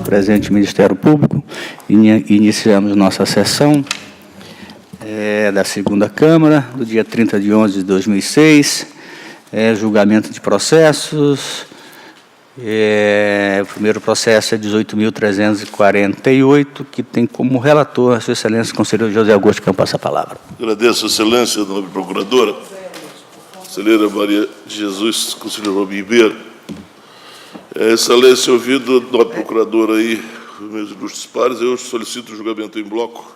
Presente Ministério Público, iniciamos nossa sessão da segunda Câmara, do dia 30 de 11 de 2006, julgamento de processos. O primeiro processo é 18.348, que tem como relator a Sua Excelência, o conselheiro José Augusto Campos. Passa a palavra. Agradeço a Excelência, nobre Procuradora, conselheira Maria de Jesus, conselheiro Robin Ribeiro. Excelência, ouvido nobre Procuradora aí, meus ilustres pares, eu solicito o julgamento em bloco,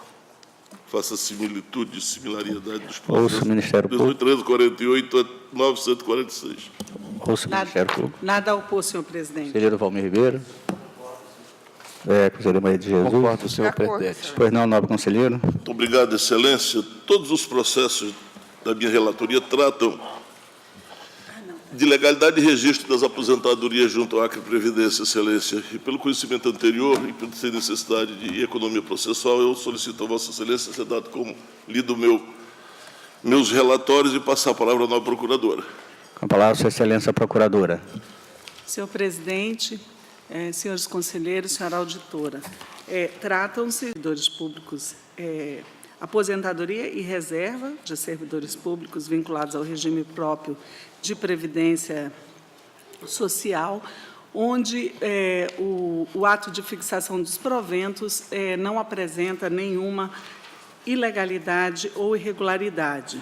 faça similitude, similaridade dos processos. Ouça o Ministério Público. 18.348 a 946. Ouça o Ministério Público. Nada a opor, senhor presidente. Conselheiro Valmir Ribeiro. Conselheiro Maria de Jesus. Concordo, senhor presidente. Pois não, nobre conselheiro. Muito obrigado, Excelência. Todos os processos da minha relatoria tratam de legalidade e registro das aposentadorias junto ao Acre Previdência, Excelência. E pelo conhecimento anterior e por ser necessidade de economia processual, eu solicito a Vossa Excelência ser dado como lido meus relatórios e passar a palavra à nobre Procuradora. Com a palavra, Sua Excelência, Procuradora. Senhor presidente, senhores conselheiros, senhora auditora, tratam-se de servidores públicos, aposentadoria e reserva de servidores públicos vinculados ao regime próprio de previdência social, onde o ato de fixação dos proventos não apresenta nenhuma ilegalidade ou irregularidade,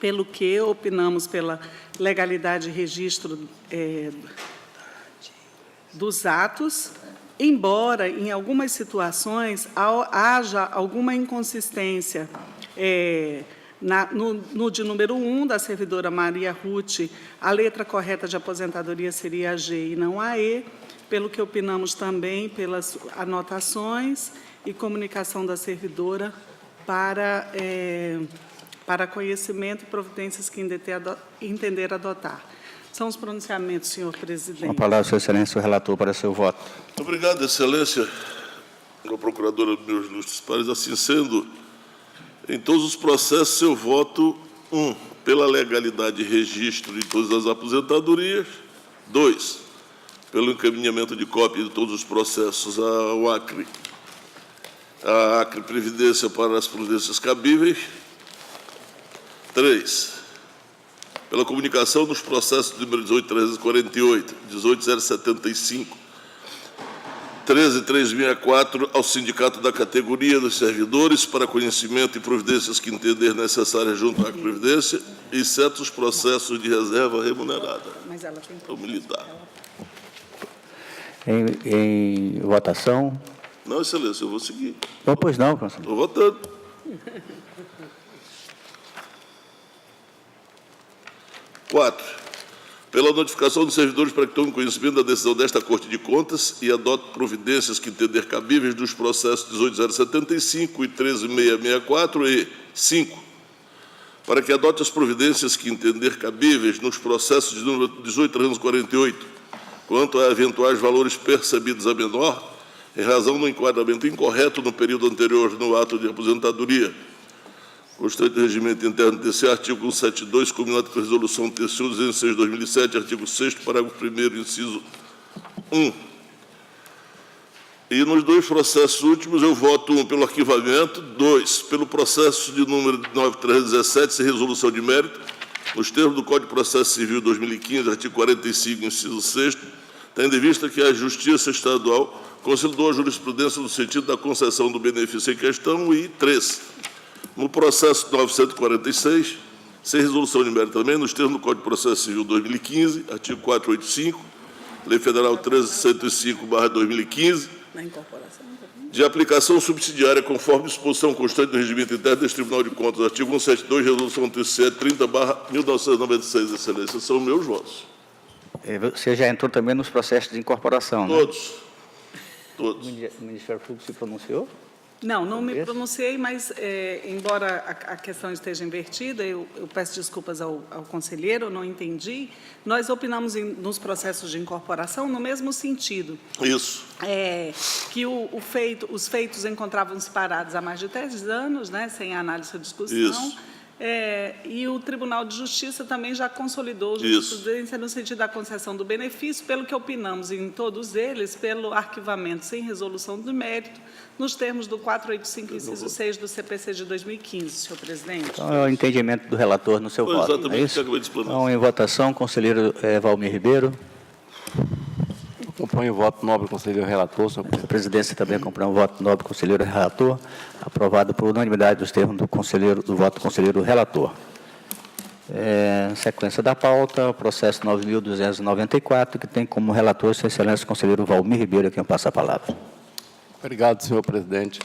pelo que opinamos pela legalidade e registro dos atos, embora, em algumas situações, haja alguma inconsistência no de número 1, da servidora Maria Ruth, a letra correta de aposentadoria seria a G e não a E, pelo que opinamos também pelas anotações e comunicação da servidora para conhecimento e providências que entender adotar. São os pronunciamentos, senhor presidente. Com a palavra, Sua Excelência, o relator, para seu voto. Muito obrigado, Excelência, a Procuradora, meus ilustres pares. Assim sendo, em todos os processos, eu voto 1, pela legalidade e registro de todas as aposentadorias. 2, pelo encaminhamento de cópia de todos os processos ao Acre, a Acre Previdência para as providências cabíveis. 3, pela comunicação dos processos número 18.348, 18.075, 13.364 ao Sindicato da Categoria dos Servidores para conhecimento e providências que entender necessárias junto à Previdência, exceto os processos de reserva remunerada. Mas ela tem ao militar. Em votação. Não, Excelência, eu vou seguir. Não, pois não, conselheiro. Estou votando. 4, pela notificação dos servidores para que tomem conhecimento da decisão desta Corte de Contas e adote providências que entender cabíveis dos processos 18.075 e 13.664 e 5, para que adote as providências que entender cabíveis nos processos de número 18.348, quanto a eventuais valores percebidos a menor, em razão do enquadramento incorreto no período anterior no ato de aposentadoria, constante do regimento interno desse artigo 172, combinado com a resolução TCU 206/2007, artigo 6º, parágrafo 1º, inciso 1. E nos dois processos últimos, eu voto 1 pelo arquivamento, 2 pelo processo de número 9.317, sem resolução de mérito, nos termos do Código de Processo Civil 2015, artigo 45, inciso 6º, tendo em vista que a Justiça Estadual consolidou a jurisprudência no sentido da concessão do benefício em questão, e 3, no processo 946, sem resolução de mérito também, nos termos do Código de Processo Civil 2015, artigo 485, Lei Federal 13.105/2015, de aplicação subsidiária conforme disposição constante do regimento interno deste Tribunal de Contas, artigo 172, resolução TCE 30/1996, Excelência, são meus votos. Você já entrou também nos processos de incorporação, Todos. né? Todos. O Ministério Público se pronunciou? Não me pronunciei, mas, embora a questão esteja invertida, eu peço desculpas ao conselheiro, eu não entendi. Nós opinamos nos processos de incorporação no mesmo sentido. Isso. Que os feitos encontravam-se parados há mais de 10 anos, né, sem análise ou discussão. Isso. E o Tribunal de Justiça também já consolidou jurisprudência no sentido da concessão do benefício, pelo que opinamos em todos eles, pelo arquivamento sem resolução do mérito, nos termos do 485, inciso 6 do CPC de 2015, senhor presidente. Então, é o entendimento do relator no seu voto, exatamente, é isso? que acabei de explanar. Então, em votação, conselheiro Valmir Ribeiro. Acompanho o voto nobre, conselheiro relator, senhor presidente. A presidência também acompanha o voto nobre conselheiro relator, aprovado por unanimidade dos termos do voto do conselheiro relator. Sequência da pauta, o processo 9.294, que tem como relator Sua Excelência o conselheiro Valmir Ribeiro, a quem eu passo a palavra. Obrigado, senhor presidente.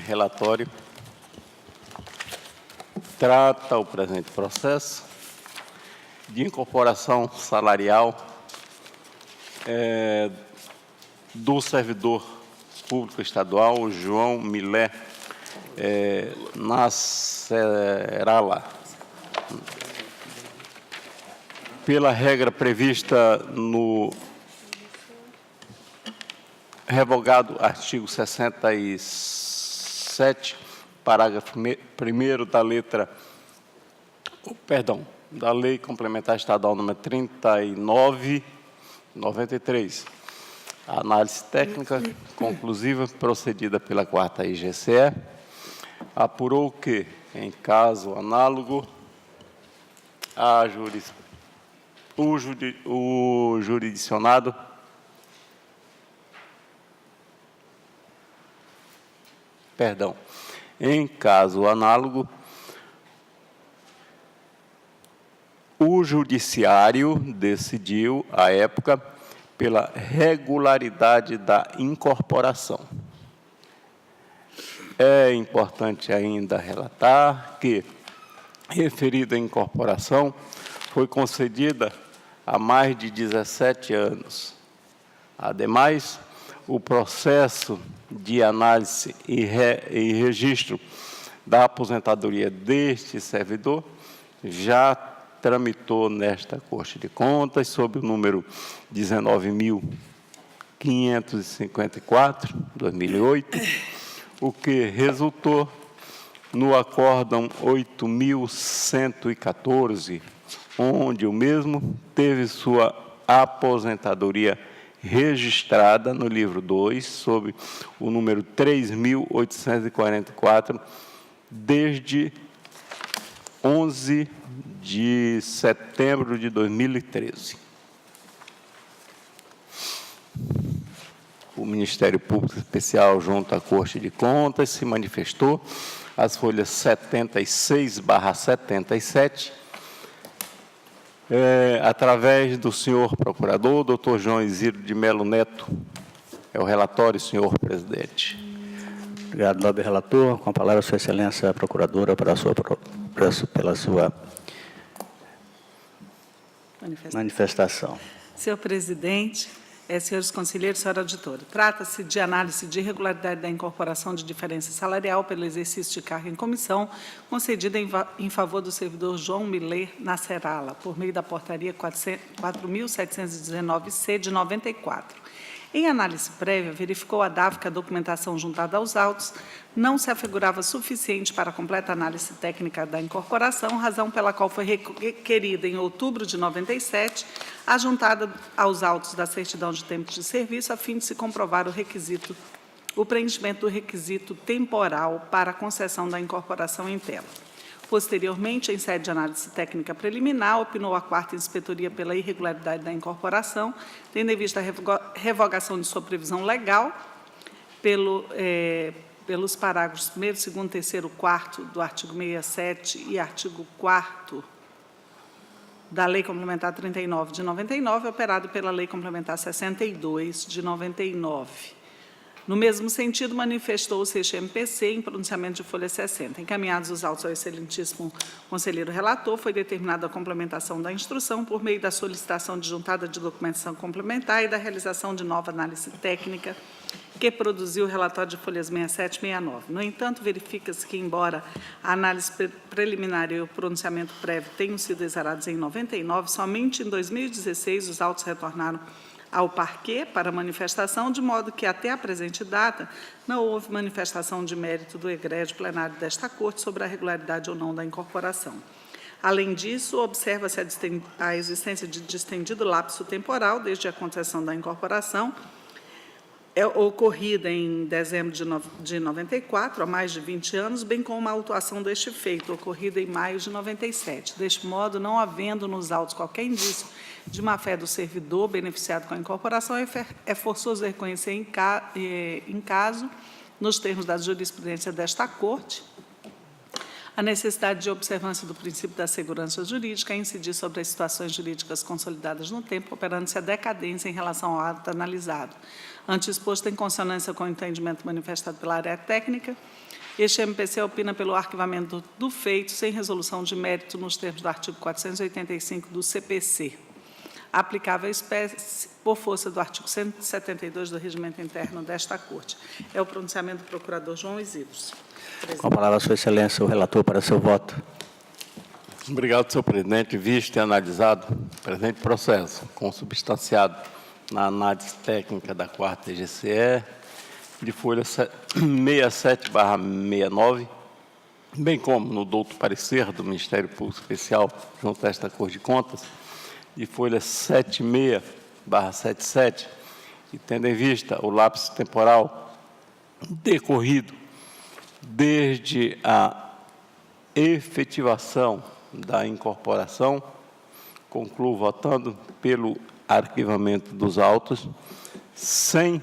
Relatório. Trata o presente processo de incorporação salarial do servidor público estadual João Milé na Serala, pela regra prevista no revogado artigo 67, parágrafo 1º da Lei Complementar Estadual número 39/93. A análise técnica conclusiva procedida pela 4ª IGCE apurou que, em caso análogo, o jurisdicionado em caso análogo, o judiciário decidiu, à época, pela regularidade da incorporação. É importante ainda relatar que referida incorporação foi concedida há mais de 17 anos. Ademais, o processo de análise e registro da aposentadoria deste servidor já tramitou nesta Corte de Contas, sob o número 19.554, 2008, o que resultou no Acórdão 8.114, onde o mesmo teve sua aposentadoria registrada no livro 2, sob o número 3.844, desde 11 de setembro de 2013. O Ministério Público Especial, junto à Corte de Contas, se manifestou, as folhas 76/77, através do senhor procurador, doutor João Isidro de Melo Neto. É o relatório, senhor presidente. Obrigado, nobre relator. Com a palavra, Sua Excelência a procuradora, pela sua manifestação. Senhor presidente, senhores conselheiros, senhora auditora, trata-se de análise de irregularidade da incorporação de diferença salarial pelo exercício de cargo em comissão, concedida em favor do servidor João Milé na Serala, por meio da portaria 4.719-C de 94. Em análise prévia, verificou a DAV que a documentação juntada aos autos não se afigurava suficiente para a completa análise técnica da incorporação, razão pela qual foi requerida, em outubro de 97, a juntada aos autos da certidão de tempo de serviço, a fim de se comprovar o preenchimento do requisito temporal para a concessão da incorporação em tela. Posteriormente, em sede de análise técnica preliminar, opinou a 4ª Inspetoria pela irregularidade da incorporação, tendo em vista a revogação de sua previsão legal, pelos parágrafos 1º, 2º, 3º, 4º do artigo 67 e artigo 4º da Lei Complementar 39 de 99, operado pela Lei Complementar 62 de 99. No mesmo sentido, manifestou-se este MPC em pronunciamento de folha 60. Encaminhados os autos ao excelentíssimo conselheiro relator, foi determinada a complementação da instrução por meio da solicitação de juntada de documentação complementar e da realização de nova análise técnica, que produziu o relatório de folhas 67 e 69. No entanto, verifica-se que, embora a análise preliminar e o pronunciamento prévio tenham sido exarados em 99, somente em 2016 os autos retornaram ao parquê para manifestação, de modo que, até a presente data, não houve manifestação de mérito do egrégio plenário desta Corte sobre a regularidade ou não da incorporação. Além disso, observa-se a existência de distendido lapso temporal desde a concessão da incorporação, ocorrida em dezembro de 94, há mais de 20 anos, bem como a autuação deste feito, ocorrida em maio de 97. Deste modo, não havendo nos autos qualquer indício de má-fé do servidor beneficiado com a incorporação, é forçoso reconhecer em caso, nos termos da jurisprudência desta Corte, a necessidade de observância do princípio da segurança jurídica e incidir sobre as situações jurídicas consolidadas no tempo, operando-se a decadência em relação ao ato analisado. Ante exposto em consonância com o entendimento manifestado pela área técnica, este MPC opina pelo arquivamento do feito sem resolução de mérito nos termos do artigo 485 do CPC, aplicável à espécie por força do artigo 172 do Regimento Interno desta Corte. É o pronunciamento do procurador João Isidros. Com a palavra, Sua Excelência, o relator para seu voto. Obrigado, senhor presidente. Visto e analisado o presente processo, consubstanciado na análise técnica da 4ª TGCE, de folha 67/69, bem como no douto parecer do Ministério Público Especial junto a esta Corte de Contas, de folha 76/77, e tendo em vista o lapso temporal decorrido desde a efetivação da incorporação, concluo votando pelo arquivamento dos autos, sem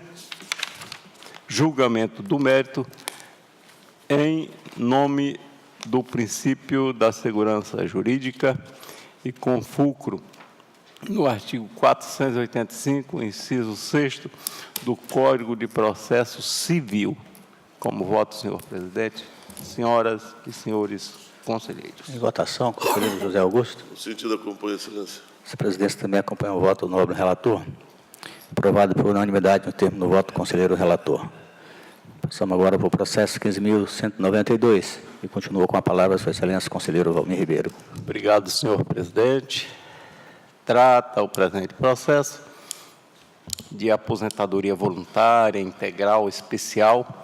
julgamento do mérito, em nome do princípio da segurança jurídica e com fulcro no artigo 485, inciso 6º, do Código de Processo Civil. Como voto, senhor presidente, senhoras e senhores conselheiros. Em votação, conselheiro José Augusto. No sentido, acompanha, excelência. A presidência também acompanha o voto do nobre relator. Aprovado por unanimidade no termo do voto do conselheiro relator. Passamos agora para o processo 15.192 e continua com a palavra a Sua Excelência, conselheiro Valmir Ribeiro. Obrigado, senhor presidente. Trata o presente processo de aposentadoria voluntária, integral, especial,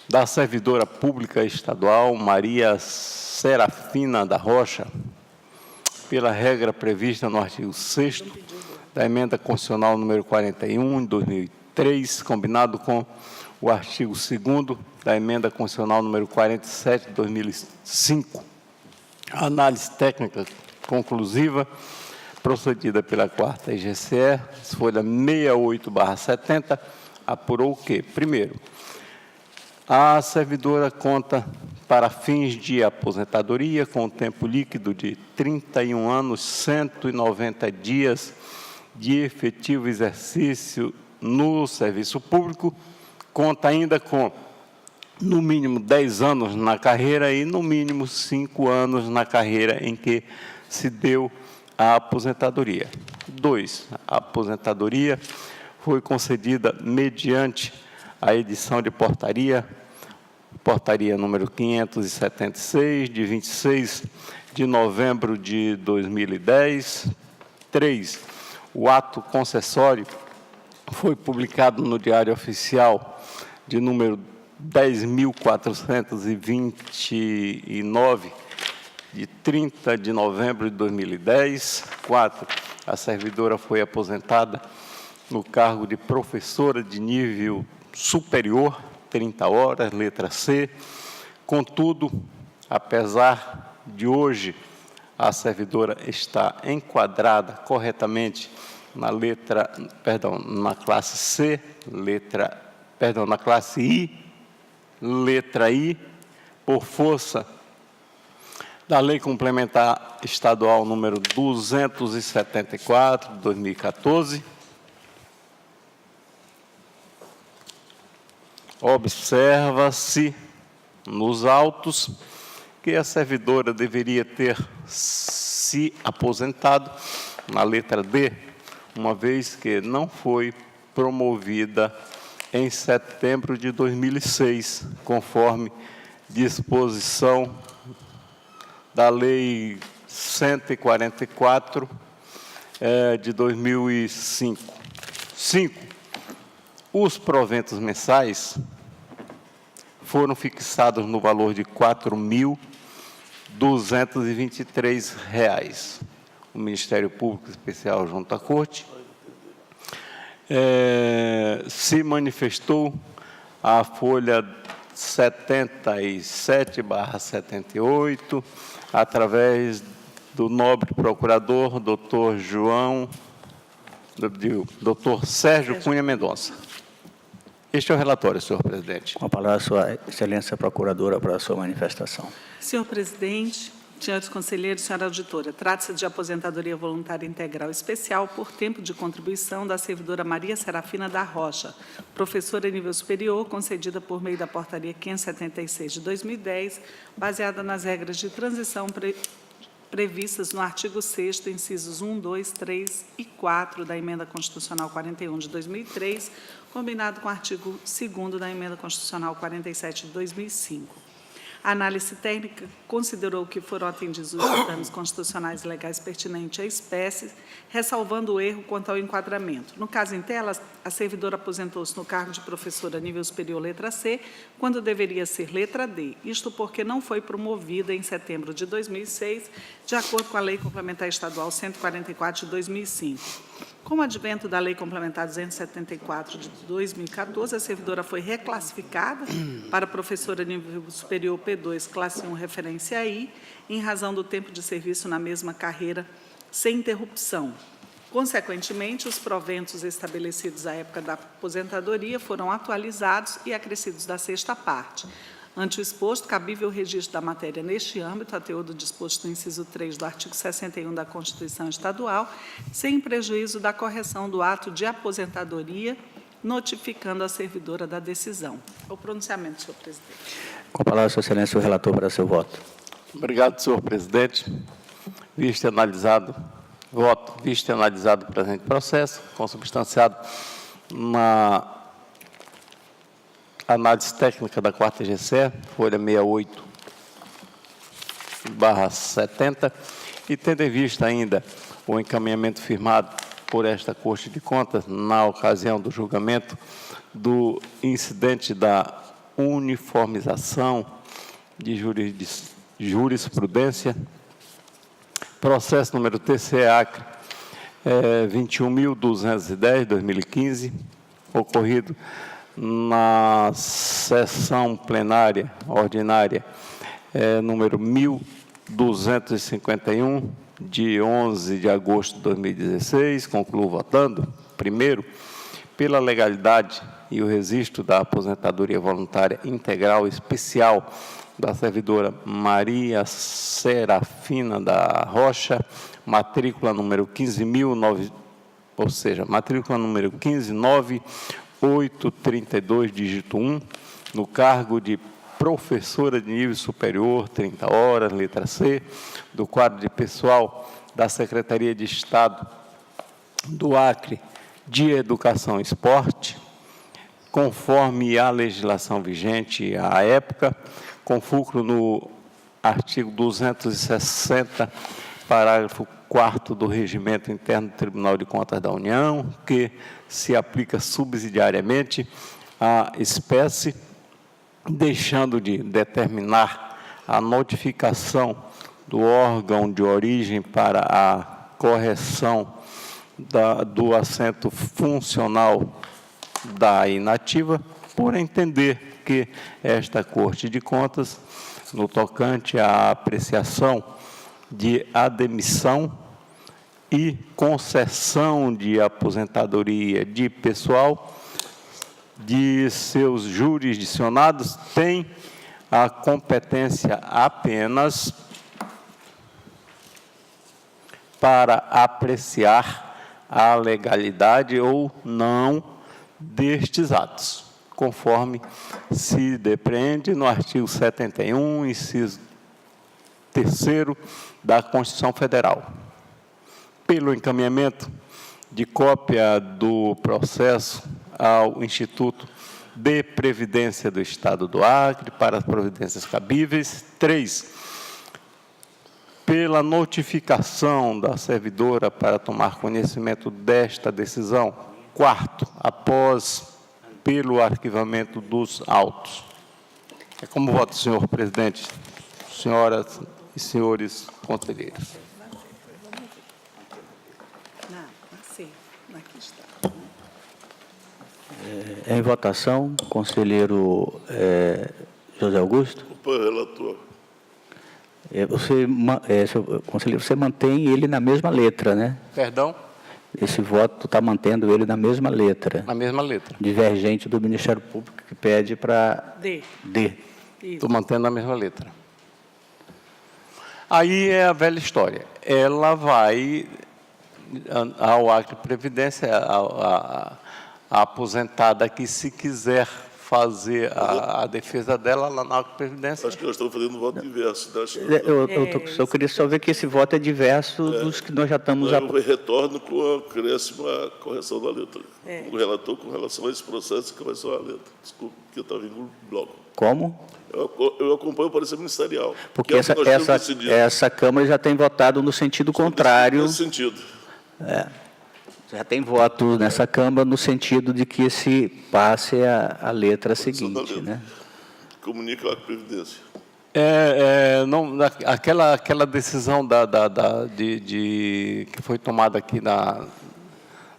da servidora pública estadual Maria Serafina da Rocha, pela regra prevista no artigo 6º da Emenda Constitucional número 41, de 2003, combinado com o artigo 2º da Emenda Constitucional número 47, de 2005. A análise técnica conclusiva, procedida pela 4ª TGCE, folha 68/70, apurou o quê? Primeiro, a servidora conta, para fins de aposentadoria, com tempo líquido de 31 anos, 190 dias de efetivo exercício no serviço público, conta ainda com, no mínimo, 10 anos na carreira e, no mínimo, 5 anos na carreira em que se deu a aposentadoria. 2. A aposentadoria foi concedida mediante a edição de portaria número 576, de 26 de novembro de 2010. 3. O ato concessório foi publicado no Diário Oficial de número 10.429, de 30 de novembro de 2010. 4. A servidora foi aposentada no cargo de professora de nível superior, 30 horas, letra C. Contudo, apesar de hoje a servidora estar enquadrada corretamente na na classe C, na classe I, letra I, por força da Lei Complementar Estadual número 274, de 2014, observa-se nos autos que a servidora deveria ter se aposentado na letra D, uma vez que não foi promovida em setembro de 2006, conforme disposição da Lei 144 de 2005. 5. Os proventos mensais foram fixados no valor de R$ 4.223. O Ministério Público Especial junto à Corte se manifestou a folha 77/78, através do nobre procurador, doutor Sérgio Cunha Mendonça. Este é o relatório, senhor presidente. Com a palavra, sua excelência procuradora, para a sua manifestação. Senhor presidente, senhores conselheiros, senhora auditora, trata-se de aposentadoria voluntária integral especial por tempo de contribuição da servidora Maria Serafina da Rocha, professora em nível superior, concedida por meio da portaria 576 de 2010, baseada nas regras de transição previstas no artigo 6º, incisos 1, 2, 3 e 4 da Emenda Constitucional 41 de 2003, combinado com o artigo 2º da Emenda Constitucional 47 de 2005. A análise técnica considerou que foram atendidos os ditames constitucionais e legais pertinentes à espécie, ressalvando o erro quanto ao enquadramento. No caso em tela, a servidora aposentou-se no cargo de professora nível superior letra C, quando deveria ser letra D, isto porque não foi promovida em setembro de 2006, de acordo com a Lei Complementar Estadual 144 de 2005. Com o advento da Lei Complementar 274 de 2014, a servidora foi reclassificada para professora nível superior P2, classe 1, referência I, em razão do tempo de serviço na mesma carreira, sem interrupção. Consequentemente, os proventos estabelecidos à época da aposentadoria foram atualizados e acrescidos da sexta parte. Ante o exposto, cabível o registro da matéria neste âmbito, a teor do disposto no inciso 3 do artigo 61 da Constituição Estadual, sem prejuízo da correção do ato de aposentadoria, notificando a servidora da decisão. O pronunciamento, senhor presidente. Com a palavra, sua excelência, o relator, para seu voto. Obrigado, senhor presidente. Visto e analisado o presente processo, consubstanciado na análise técnica da 4ª GCE, folha 68/70, e tendo em vista ainda o encaminhamento firmado por esta Corte de Contas na ocasião do julgamento do incidente da uniformização de jurisprudência, processo número TCE-Acre 21.210/2015, ocorrido na sessão plenária ordinária número 1251, de 11 de agosto de 2016, concluo votando, primeiro, pela legalidade e o registro da aposentadoria voluntária integral especial da servidora Maria Serafina da Rocha, matrícula número 15.009, ou seja, matrícula número 15.9832, dígito 1, no cargo de professora de nível superior, 30 horas, letra C, do quadro de pessoal da Secretaria de Estado do Acre de Educação e Esporte, conforme a legislação vigente à época, com fulcro no artigo 260, parágrafo 4º do Regimento Interno do Tribunal de Contas da União, que se aplica subsidiariamente à espécie, deixando de determinar a notificação do órgão de origem para a correção do assento funcional da inativa, por entender que esta Corte de Contas, no tocante à apreciação de admissão e concessão de aposentadoria de pessoal de seus jurisdicionados, tem a competência apenas para apreciar a legalidade ou não destes atos, conforme se depreende no artigo 71, inciso 3º da Constituição Federal. Pelo encaminhamento de cópia do processo ao Instituto de Previdência do Estado do Acre para as providências cabíveis. 3, pela notificação da servidora para tomar conhecimento desta decisão 4º, após pelo arquivamento dos autos. É como vota, senhor presidente, senhoras e senhores conselheiros. Aqui está. Em votação, conselheiro José Augusto. Acompanho o relator. Senhor conselheiro, você mantém ele na mesma letra, né? Perdão? Esse voto está mantendo ele na mesma letra. Na mesma letra. Divergente do Ministério Público, que pede para D. Estou mantendo a mesma letra. Aí é a velha história. Ela vai ao Acre de Previdência, a aposentada que, se quiser fazer a defesa dela lá na Acre de Previdência. Acho que nós estamos fazendo voto diverso. Eu queria só ver que esse voto é diverso dos que nós já estamos... Eu retorno com a acréscimo à correção da letra. O relator, com relação a esse processo, que vai só a letra. Desculpe, que eu estava vindo no bloco. Como? Eu acompanho o parecer ministerial. Porque que é o que nós temos decidido. essa Câmara já tem votado no sentido contrário. Nesse sentido. Já tem voto nessa Câmara no sentido de que se passe a letra seguinte, né? Comunica a Previdência. Não, aquela decisão que foi tomada aqui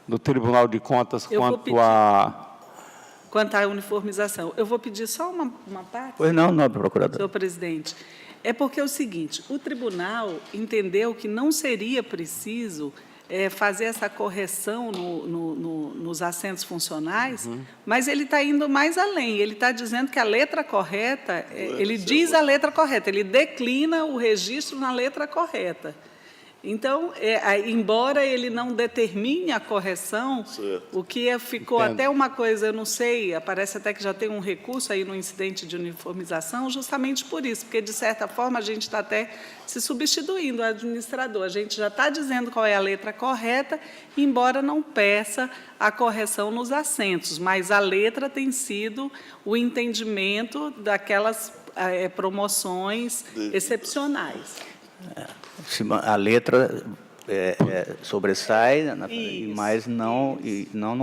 no Tribunal de Contas Quanto à uniformização. Eu vou pedir só uma parte. Pois não, nobre procurador. Senhor presidente. É porque é o seguinte, o tribunal entendeu que não seria preciso fazer essa correção nos assentos funcionais, mas ele está indo mais além. Ele está dizendo que a letra correta, ele diz a letra correta, ele declina o registro na letra correta. Então, embora ele não determine a correção, o que ficou até uma coisa, eu não sei, parece até que já tem um recurso aí no incidente de uniformização, justamente por isso, porque, de certa forma, a gente está até se substituindo o administrador. A gente já está dizendo qual é a letra correta, embora não peça a correção nos assentos, mas a letra tem sido o entendimento daquelas promoções excepcionais. A letra sobressai, mas não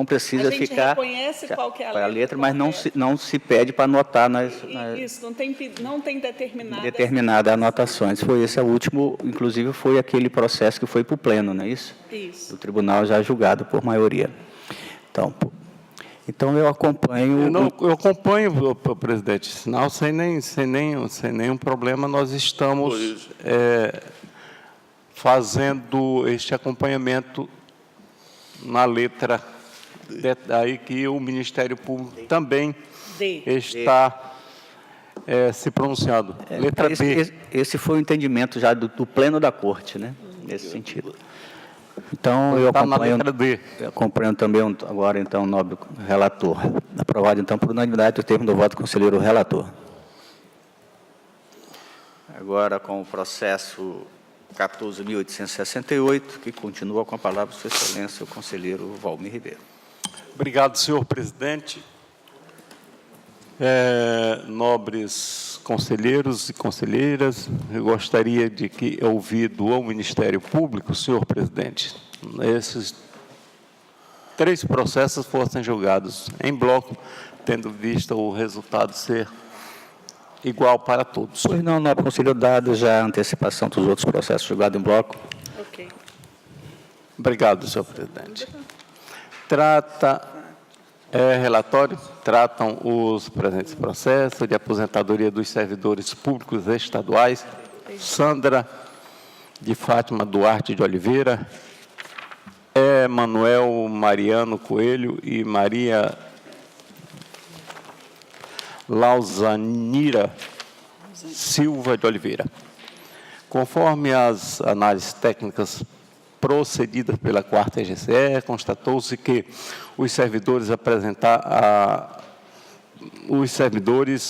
precisa ficar... A gente reconhece qual que é a letra, mas não se pede para anotar Isso, não tem determinadas anotações. Esse é o último, inclusive foi aquele processo que foi para o pleno, não é isso? Isso. O tribunal já julgado por maioria. Então eu acompanho... Eu acompanho, presidente, sinal sem nenhum problema. Nós estamos fazendo este acompanhamento na letra, aí que o Ministério Público também está se pronunciando. Letra D. Esse foi o entendimento já do pleno da Corte, né? Nesse sentido. Então, eu acompanho também agora, então, o nobre relator. Aprovado, então, por unanimidade, o termo do voto do conselheiro relator. Agora, com o processo 14.868, que continua com a palavra Sua Excelência, o conselheiro Valmir Ribeiro. Obrigado, senhor presidente. Nobres conselheiros e conselheiras, eu gostaria de que, ouvido ao Ministério Público, senhor presidente, esses 3 processos fossem julgados em bloco, tendo visto o resultado ser igual para todos. Pois não, nobre conselheiro, dado já a antecipação dos outros processos julgados em bloco. Ok. Obrigado, senhor presidente. Tratam os presentes processos de aposentadoria dos servidores públicos estaduais, Sandra de Fátima Duarte de Oliveira, Manuel Mariano Coelho e Maria Lauzanira Silva de Oliveira. Conforme as análises técnicas procedidas pela 4ª EGCE, constatou-se que os servidores,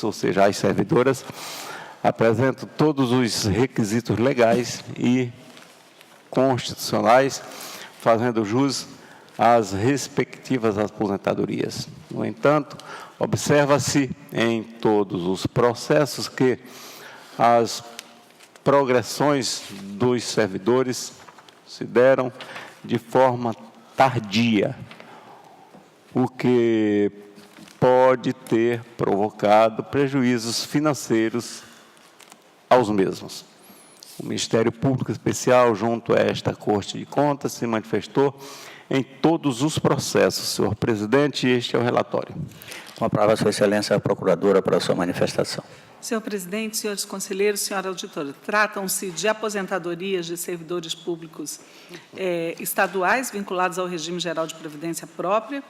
ou seja, as servidoras, apresentam todos os requisitos legais e constitucionais, fazendo jus às respectivas aposentadorias. No entanto, observa-se em todos os processos que as progressões dos servidores se deram de forma tardia, o que pode ter provocado prejuízos financeiros aos mesmos. O Ministério Público Especial, junto a esta Corte de Contas, se manifestou em todos os processos. Senhor presidente, este é o relatório. Com a palavra, Sua Excelência, a Procuradora, para a sua manifestação. Senhor presidente, senhores conselheiros, senhora auditora, tratam-se de aposentadorias de servidores públicos estaduais vinculados ao regime geral de previdência própria.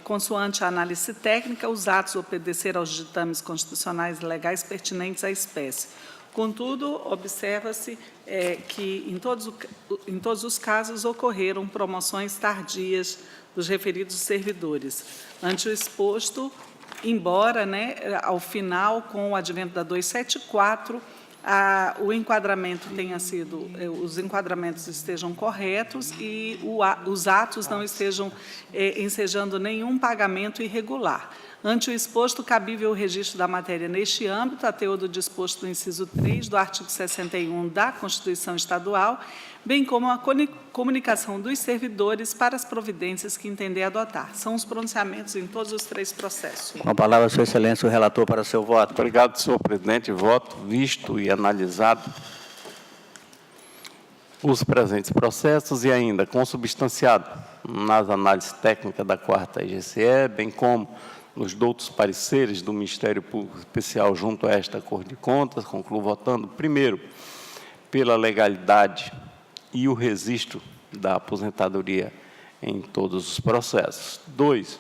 Consoante a análise técnica, os atos obedeceram aos ditames constitucionais e legais pertinentes à espécie. Contudo, observa-se que, em todos os casos, ocorreram promoções tardias dos referidos servidores. Ante o exposto, embora, ao final, com o advento da 274, o enquadramento tenha sido, os enquadramentos estejam corretos e os atos não estejam ensejando nenhum pagamento irregular. Ante o exposto, cabível o registro da matéria neste âmbito, a teor do disposto do inciso 3 do artigo 61 da Constituição Estadual, bem como a comunicação dos servidores para as providências que entender adotar. São os pronunciamentos em todos os 3 processos. Com a palavra, Sua Excelência, o relator para seu voto. Obrigado, senhor presidente. Voto visto e analisado os presentes processos e ainda consubstanciado nas análises técnicas da 4ª IGCE, bem como nos doutos pareceres do Ministério Público Especial junto a esta Corte de Contas, concluo votando, primeiro, pela legalidade e o registro da aposentadoria em todos os processos. 2,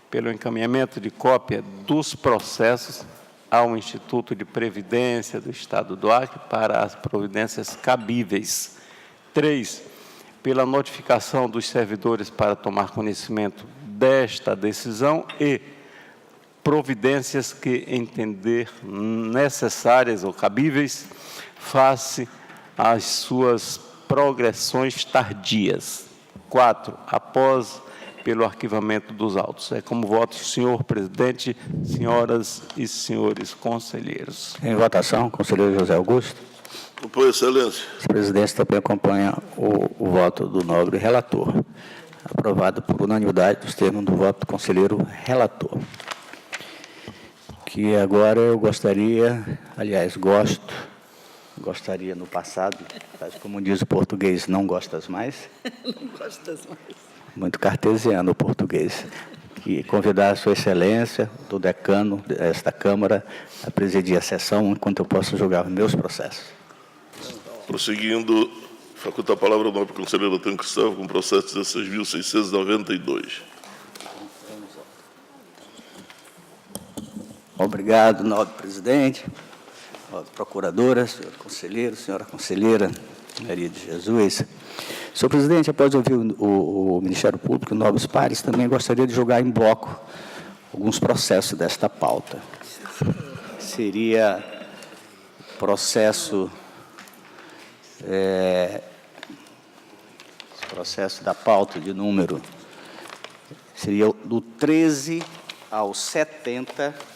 pelo encaminhamento de cópia dos processos ao Instituto de Previdência do Estado do Acre para as providências cabíveis. 3, pela notificação dos servidores para tomar conhecimento desta decisão e providências que entender necessárias ou cabíveis face às suas progressões tardias. 4, após pelo arquivamento dos autos. É como voto, senhor presidente, senhoras e senhores conselheiros. Em votação, conselheiro José Augusto. Por excelência. O presidente também acompanha o voto do nobre relator. Aprovado por unanimidade dos termos do voto do conselheiro relator. Que agora eu gostaria, aliás, gostaria no passado, mas como diz o português, não gostas mais? Não gostas mais. Muito cartesiano o português. Que convidar a Sua Excelência, do decano desta Câmara, a presidir a sessão, enquanto eu posso julgar os meus processos. Prosseguindo, faculta a palavra ao nobre conselheiro Antônio Cristóvão, com o processo 16.692. Obrigado, nobre presidente, nobre procuradora, senhor conselheiro, senhora conselheira Maria de Jesus. Senhor presidente, após ouvir o Ministério Público, nobres pares, também gostaria de jogar em bloco alguns processos desta pauta. Seria processo da pauta de número, seria do 13 ao 70,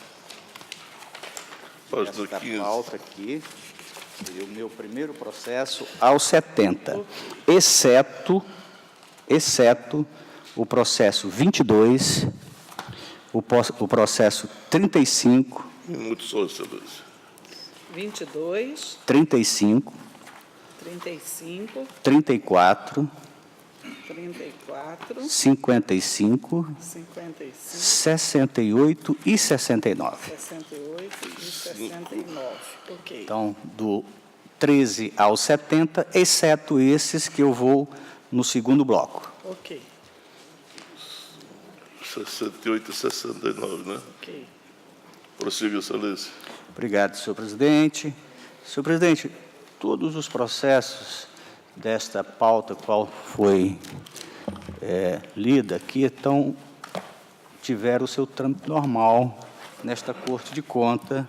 esta pauta aqui, seria o meu primeiro processo, ao 70, exceto o processo 22, o processo 35, Minuto só, excelência. 22, 35, 35, 34, 34, 55, 55, 68 e 69. 68 e 69. Ok. Então, do 13 ao 70, exceto esses que eu vou no segundo bloco. Ok. 68 e 69, né? Ok. Prossiga, excelência. Obrigado, senhor presidente. Senhor presidente, todos os processos desta pauta, qual foi lida aqui, tiveram o seu trâmite normal nesta Corte de Contas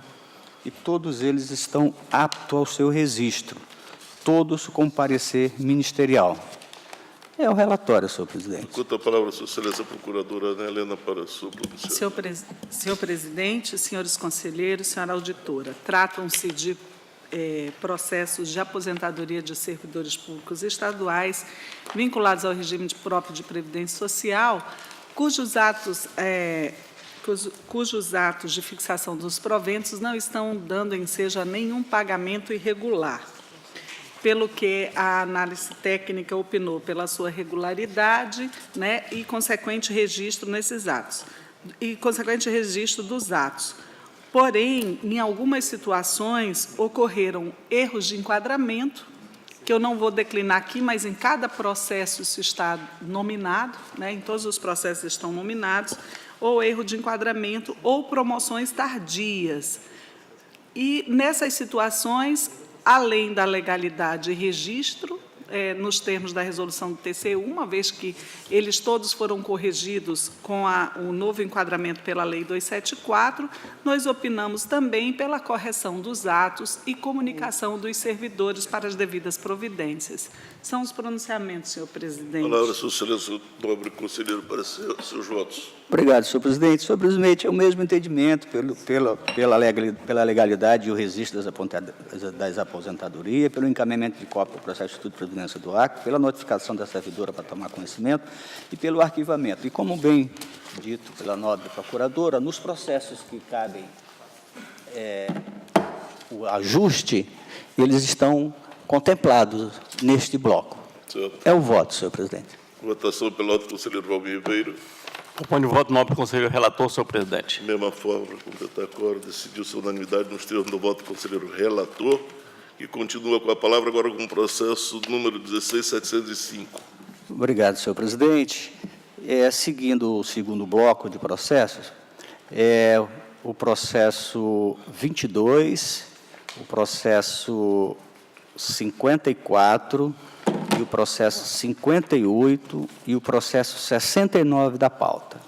e todos eles estão aptos ao seu registro, todos com parecer ministerial. É o relatório, senhor presidente. Quanto a palavra, sua excelência, procuradora Ana Helena, para a sua pronunciação. Senhor presidente, senhores conselheiros, senhora auditora, tratam-se de processos de aposentadoria de servidores públicos estaduais vinculados ao regime próprio de previdência social, cujos atos de fixação dos proventos não estão dando ensejo a nenhum pagamento irregular, pelo que a análise técnica opinou pela sua regularidade, né, e consequente registro nesses atos, e consequente registro dos atos. Porém, em algumas situações, ocorreram erros de enquadramento, que eu não vou declinar aqui, mas em cada processo isso está nominado, né, em todos os processos estão nominados, ou erro de enquadramento, ou promoções tardias. E, nessas situações, além da legalidade e registro, nos termos da resolução do TCU, uma vez que eles todos foram corrigidos com o novo enquadramento pela Lei 274, nós opinamos também pela correção dos atos e comunicação dos servidores para as devidas providências. São os pronunciamentos, senhor presidente. Palavra, Sua Excelência, nobre conselheiro, para seus votos. Obrigado, senhor presidente. Senhor presidente, é o mesmo entendimento pela legalidade e o registro das aposentadorias, pelo encaminhamento de cópia do processo de estudo de previdência do ACRE, pela notificação da servidora para tomar conhecimento e pelo arquivamento. E, como bem dito pela nobre procuradora, nos processos que cabem o ajuste, eles estão contemplados neste bloco. Certo. É o voto, senhor presidente. Votação pelo nobre conselheiro Valmir Ribeiro. Acompanho o voto do nobre conselheiro relator, senhor presidente. Mesma forma, para completar a quórum, decidiu-se a unanimidade nos termos do voto do conselheiro relator, que continua com a palavra agora com o processo número 16705. Obrigado, senhor presidente. Seguindo o segundo bloco de processos, o processo 22, o processo 54, e o processo 58 e o processo 69 da pauta.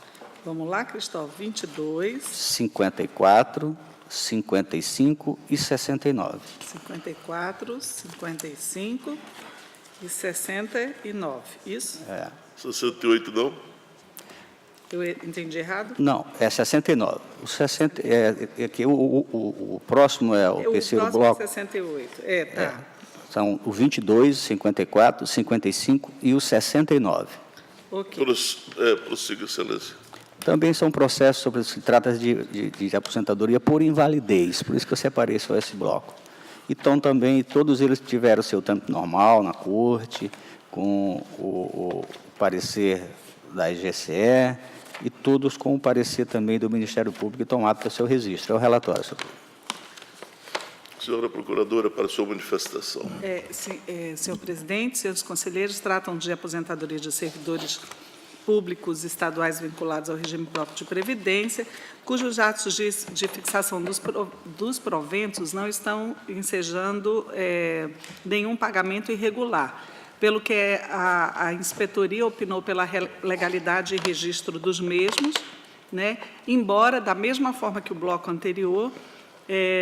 Vamos lá, Cristóvão. 22, 54, 55 e 69. 54, 55 e 69. Isso? 68 não? Eu entendi errado? Não, é 69. O 60, o próximo é o terceiro próximo bloco. é 68. Tá. São o 22, 54, 55 e o 69. Ok. Prossiga, Excelência. Também são processos sobre se trata de aposentadoria por invalidez, por isso que eu separei só esse bloco. Então, também, todos eles tiveram seu tempo normal na corte, com o parecer da IGCE, e todos com o parecer também do Ministério Público tomado para o seu registro. É o relatório, senhor presidente. Senhora Procuradora, para a sua manifestação. Senhor presidente, senhores conselheiros, tratam de aposentadoria de servidores públicos estaduais vinculados ao regime próprio de previdência, cujos atos de fixação dos proventos não estão ensejando nenhum pagamento irregular, pelo que a inspetoria opinou pela legalidade e registro dos mesmos, né, embora, da mesma forma que o bloco anterior,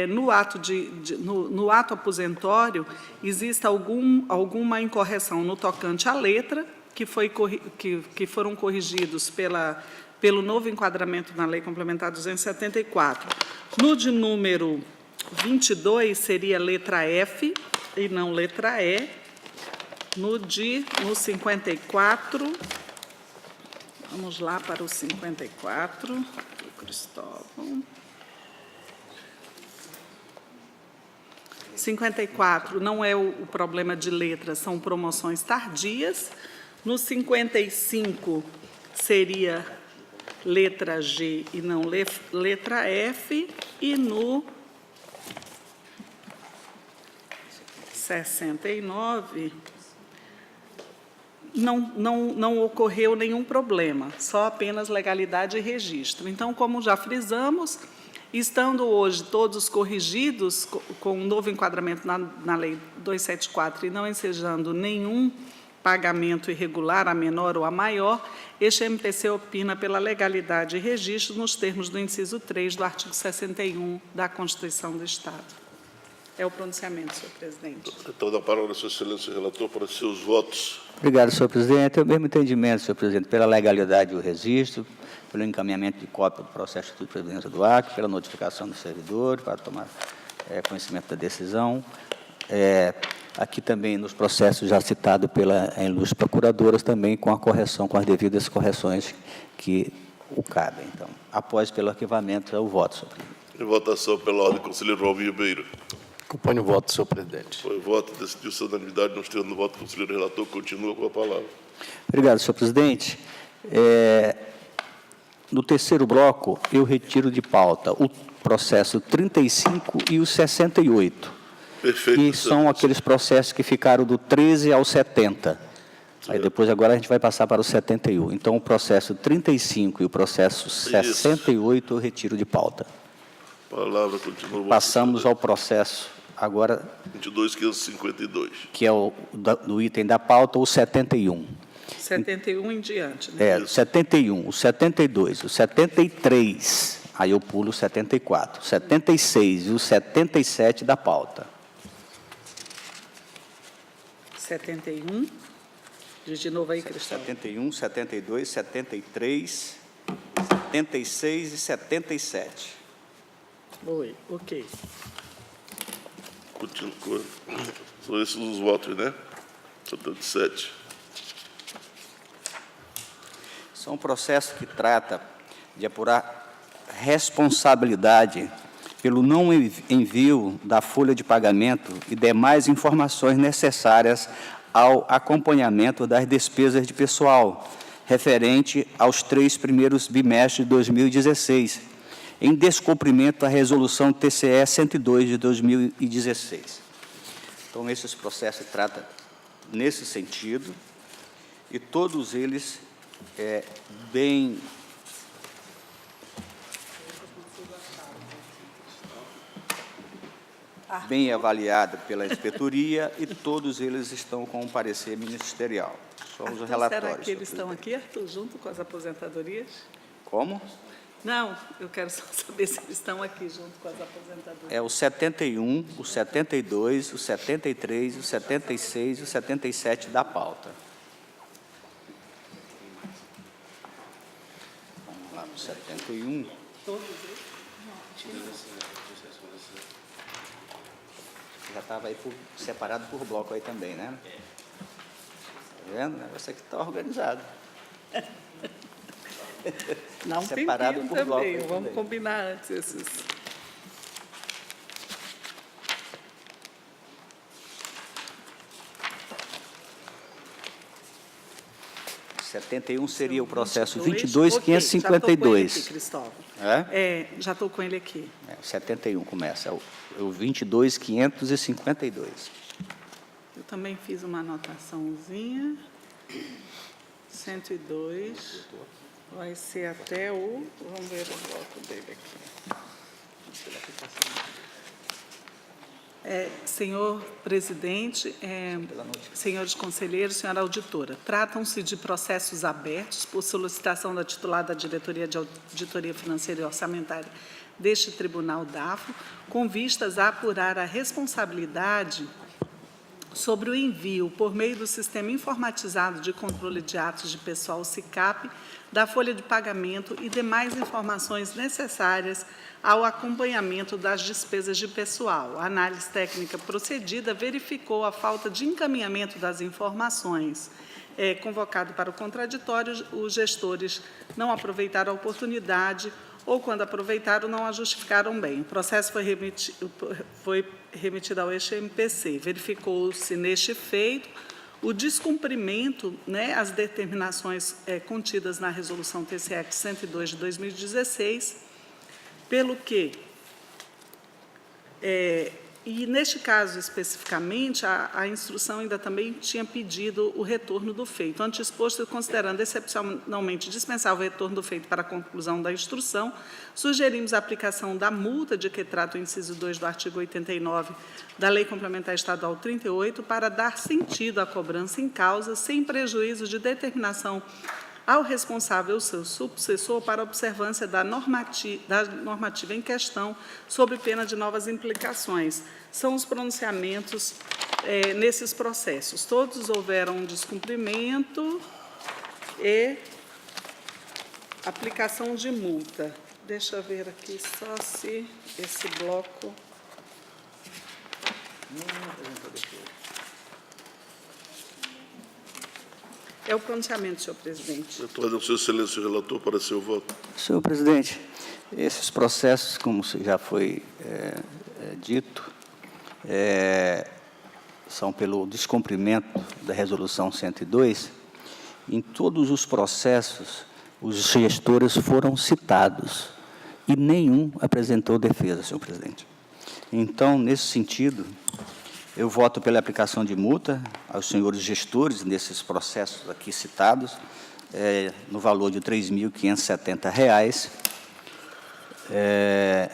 no ato aposentório exista alguma incorreção no tocante à letra, que foram corrigidos pelo novo enquadramento na Lei Complementar 274. No de número 22 seria letra F e não letra E. No 54, vamos lá para o 54, do Cristóvão. 54 não é o problema de letras, são promoções tardias. No 55 seria letra G e não letra F. E no 69 não ocorreu nenhum problema, só apenas legalidade e registro. Então, como já frisamos, estando hoje todos corrigidos com um novo enquadramento na Lei 274 e não ensejando nenhum pagamento irregular, a menor ou a maior, este MPC opina pela legalidade e registro nos termos do inciso 3 do artigo 61 da Constituição do Estado. É o pronunciamento, senhor presidente. Então, dá a palavra, Sua Excelência, relator, para seus votos. Obrigado, senhor presidente. É o mesmo entendimento, senhor presidente, pela legalidade e o registro, pelo encaminhamento de cópia do processo de previdência do ACRE, pela notificação do servidor, para tomar conhecimento da decisão, aqui também nos processos já citados pela ilustre procuradora, também com a correção, com as devidas correções que o cabem. Então, após pelo arquivamento, é o voto, senhor presidente. Em votação pela ordem, conselheiro Valmir Ribeiro. Acompanho o voto, senhor presidente. Foi voto, decidiu-se a unanimidade, não estando no voto, conselheiro relator, continua com a palavra. Obrigado, senhor presidente. No terceiro bloco, eu retiro de pauta o processo 35 e o 68, Perfeito. que são aqueles processos que ficaram do 13 ao 70. Aí depois, agora, a gente vai passar para o 71. Então, o processo 35 e o processo 68 eu retiro de pauta. Palavra continua. Passamos ao processo, agora, 22.552. que é do item da pauta, o 71. 71 em diante, né? O 71, o 72, o 73, aí eu pulo o 74, o 76 e o 77 da pauta. 71. Diz de novo aí, Cristóvão. 71, 72, 73, 76 e 77. Oi, ok. Continua. São esses os votos, né? 77. São um processo que trata de apurar responsabilidade pelo não envio da folha de pagamento e demais informações necessárias ao acompanhamento das despesas de pessoal, referente aos 3 primeiros bimestres de 2016, em descumprimento da resolução TCE 102 de 2016. Então, esses processos tratam nesse sentido, e todos eles bem avaliado pela inspetoria, e todos eles estão com um parecer ministerial. São os relatórios. Será que eles estão aqui, Arthur, junto com as aposentadorias? Como? Não, eu quero só saber se eles estão aqui junto com as aposentadorias. É o 71, o 72, o 73, o 76 e o 77 da pauta. Vamos lá, o 71. Todos eles? Já estava aí separado por bloco aí também, né? Tá vendo? O negócio aqui está organizado. Não, separado tempinho por bloco também. aí Vamos também. combinar antes esses. O 71 seria o processo 22, 22.552. Cristóvão. É? Já estou com ele aqui. O 71 começa, o 22.552. Eu também fiz uma anotaçãozinha. 102. Vai ser até o... Vamos ver o bloco dele aqui. Senhor presidente, senhores conselheiros, senhora auditora, tratam-se de processos abertos por solicitação da titular da Diretoria de Auditoria Financeira e Orçamentária deste Tribunal DAFO, com vistas a apurar a responsabilidade sobre o envio, por meio do Sistema Informatizado de Controle de Atos de Pessoal, SICAP, da folha de pagamento e demais informações necessárias ao acompanhamento das despesas de pessoal. A análise técnica procedida verificou a falta de encaminhamento das informações. Convocado para o contraditório, os gestores não aproveitaram a oportunidade ou, quando aproveitaram, não a justificaram bem. O processo foi remetido ao MPC. Verificou-se, neste feito, o descumprimento, as determinações contidas na Resolução TCE 102 de 2016, pelo que, e neste caso especificamente, a instrução ainda também tinha pedido o retorno do feito. Ante exposto, considerando excepcionalmente dispensável o retorno do feito para a conclusão da instrução, sugerimos a aplicação da multa de que trata o inciso 2 do artigo 89 da Lei Complementar Estadual 38, para dar sentido à cobrança em causa, sem prejuízo de determinação ao responsável ou seu sucessor para observância da normativa em questão, sob pena de novas implicações. São os pronunciamentos nesses processos. Todos houveram um descumprimento e aplicação de multa. Deixa eu ver aqui só se esse bloco... É o pronunciamento, senhor presidente. Retorna ao seu excelência o relator para seu voto. Senhor presidente, esses processos, como já foi dito, são pelo descumprimento da Resolução 102. Em todos os processos, os gestores foram citados e nenhum apresentou defesa, senhor presidente. Então, nesse sentido, eu voto pela aplicação de multa aos senhores gestores nesses processos aqui citados, no valor de R$ 3.570,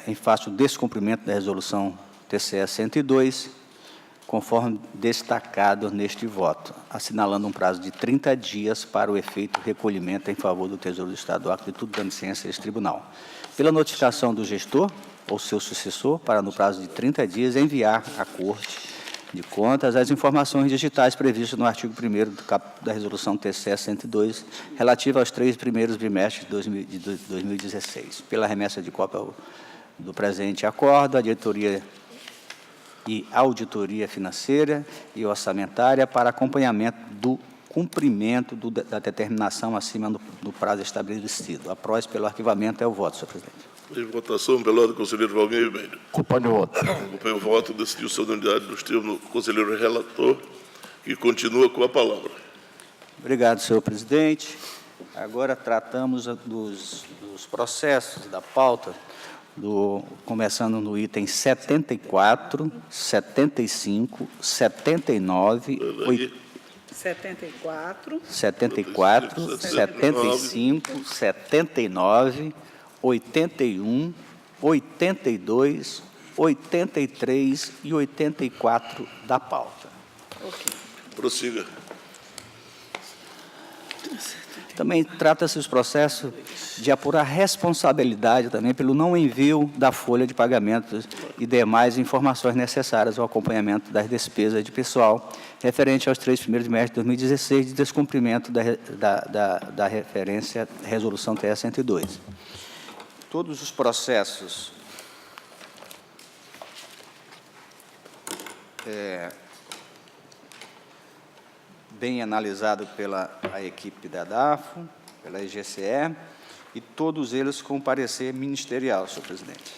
em face do descumprimento da Resolução TCE 102, conforme destacado neste voto, assinalando um prazo de 30 dias para o efeito recolhimento em favor do Tesouro do Estado do Acre de tudo dando ciência a esse tribunal. Pela notificação do gestor ou seu sucessor, para no prazo de 30 dias enviar à Corte de Contas as informações digitais previstas no artigo 1º da Resolução TCE 102, relativa aos 3 primeiros bimestres de 2016. Pela remessa de cópia do presente acordo, a diretoria e auditoria financeira e orçamentária para acompanhamento do cumprimento da determinação acima do prazo estabelecido. Após pelo arquivamento, é o voto, senhor presidente. Em votação, pela ordem do conselheiro Valmir Ribeiro. Acompanho o voto. Acompanho o voto, decidiu sua unanimidade dos termos no conselheiro relator, que continua com a palavra. Obrigado, senhor presidente. Agora tratamos dos processos da pauta, começando no item 74, 75, 79, 74, 74, 75, 79, 81, 82, 83 e 84 da pauta. ok. Prossiga. Também trata-se os processos de apurar responsabilidade também pelo não envio da folha de pagamentos e demais informações necessárias ao acompanhamento das despesas de pessoal referente aos 3 primeiros meses de 2016 de descumprimento da referência Resolução TE 102. Todos os processos bem analisado pela equipe da DAFO, pela IGCE, e todos eles com parecer ministerial, senhor presidente.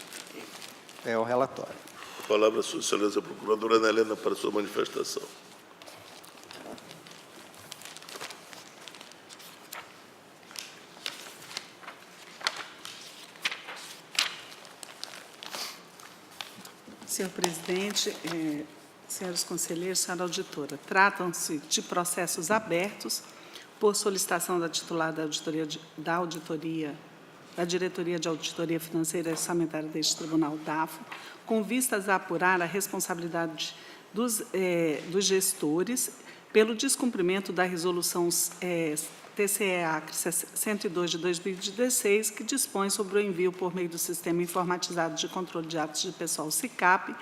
É o relatório. A palavra, sua excelência, procuradora Ana Helena, para sua manifestação. Senhor presidente, senhores conselheiros, senhora auditora, tratam-se de processos abertos por solicitação da titular da Diretoria de Auditoria Financeira e Orçamentária deste Tribunal DAFO, com vistas a apurar a responsabilidade dos gestores pelo descumprimento da Resolução TCE Acre 102 de 2016, que dispõe sobre o envio por meio do Sistema Informatizado de Controle de Atos de Pessoal SICAP,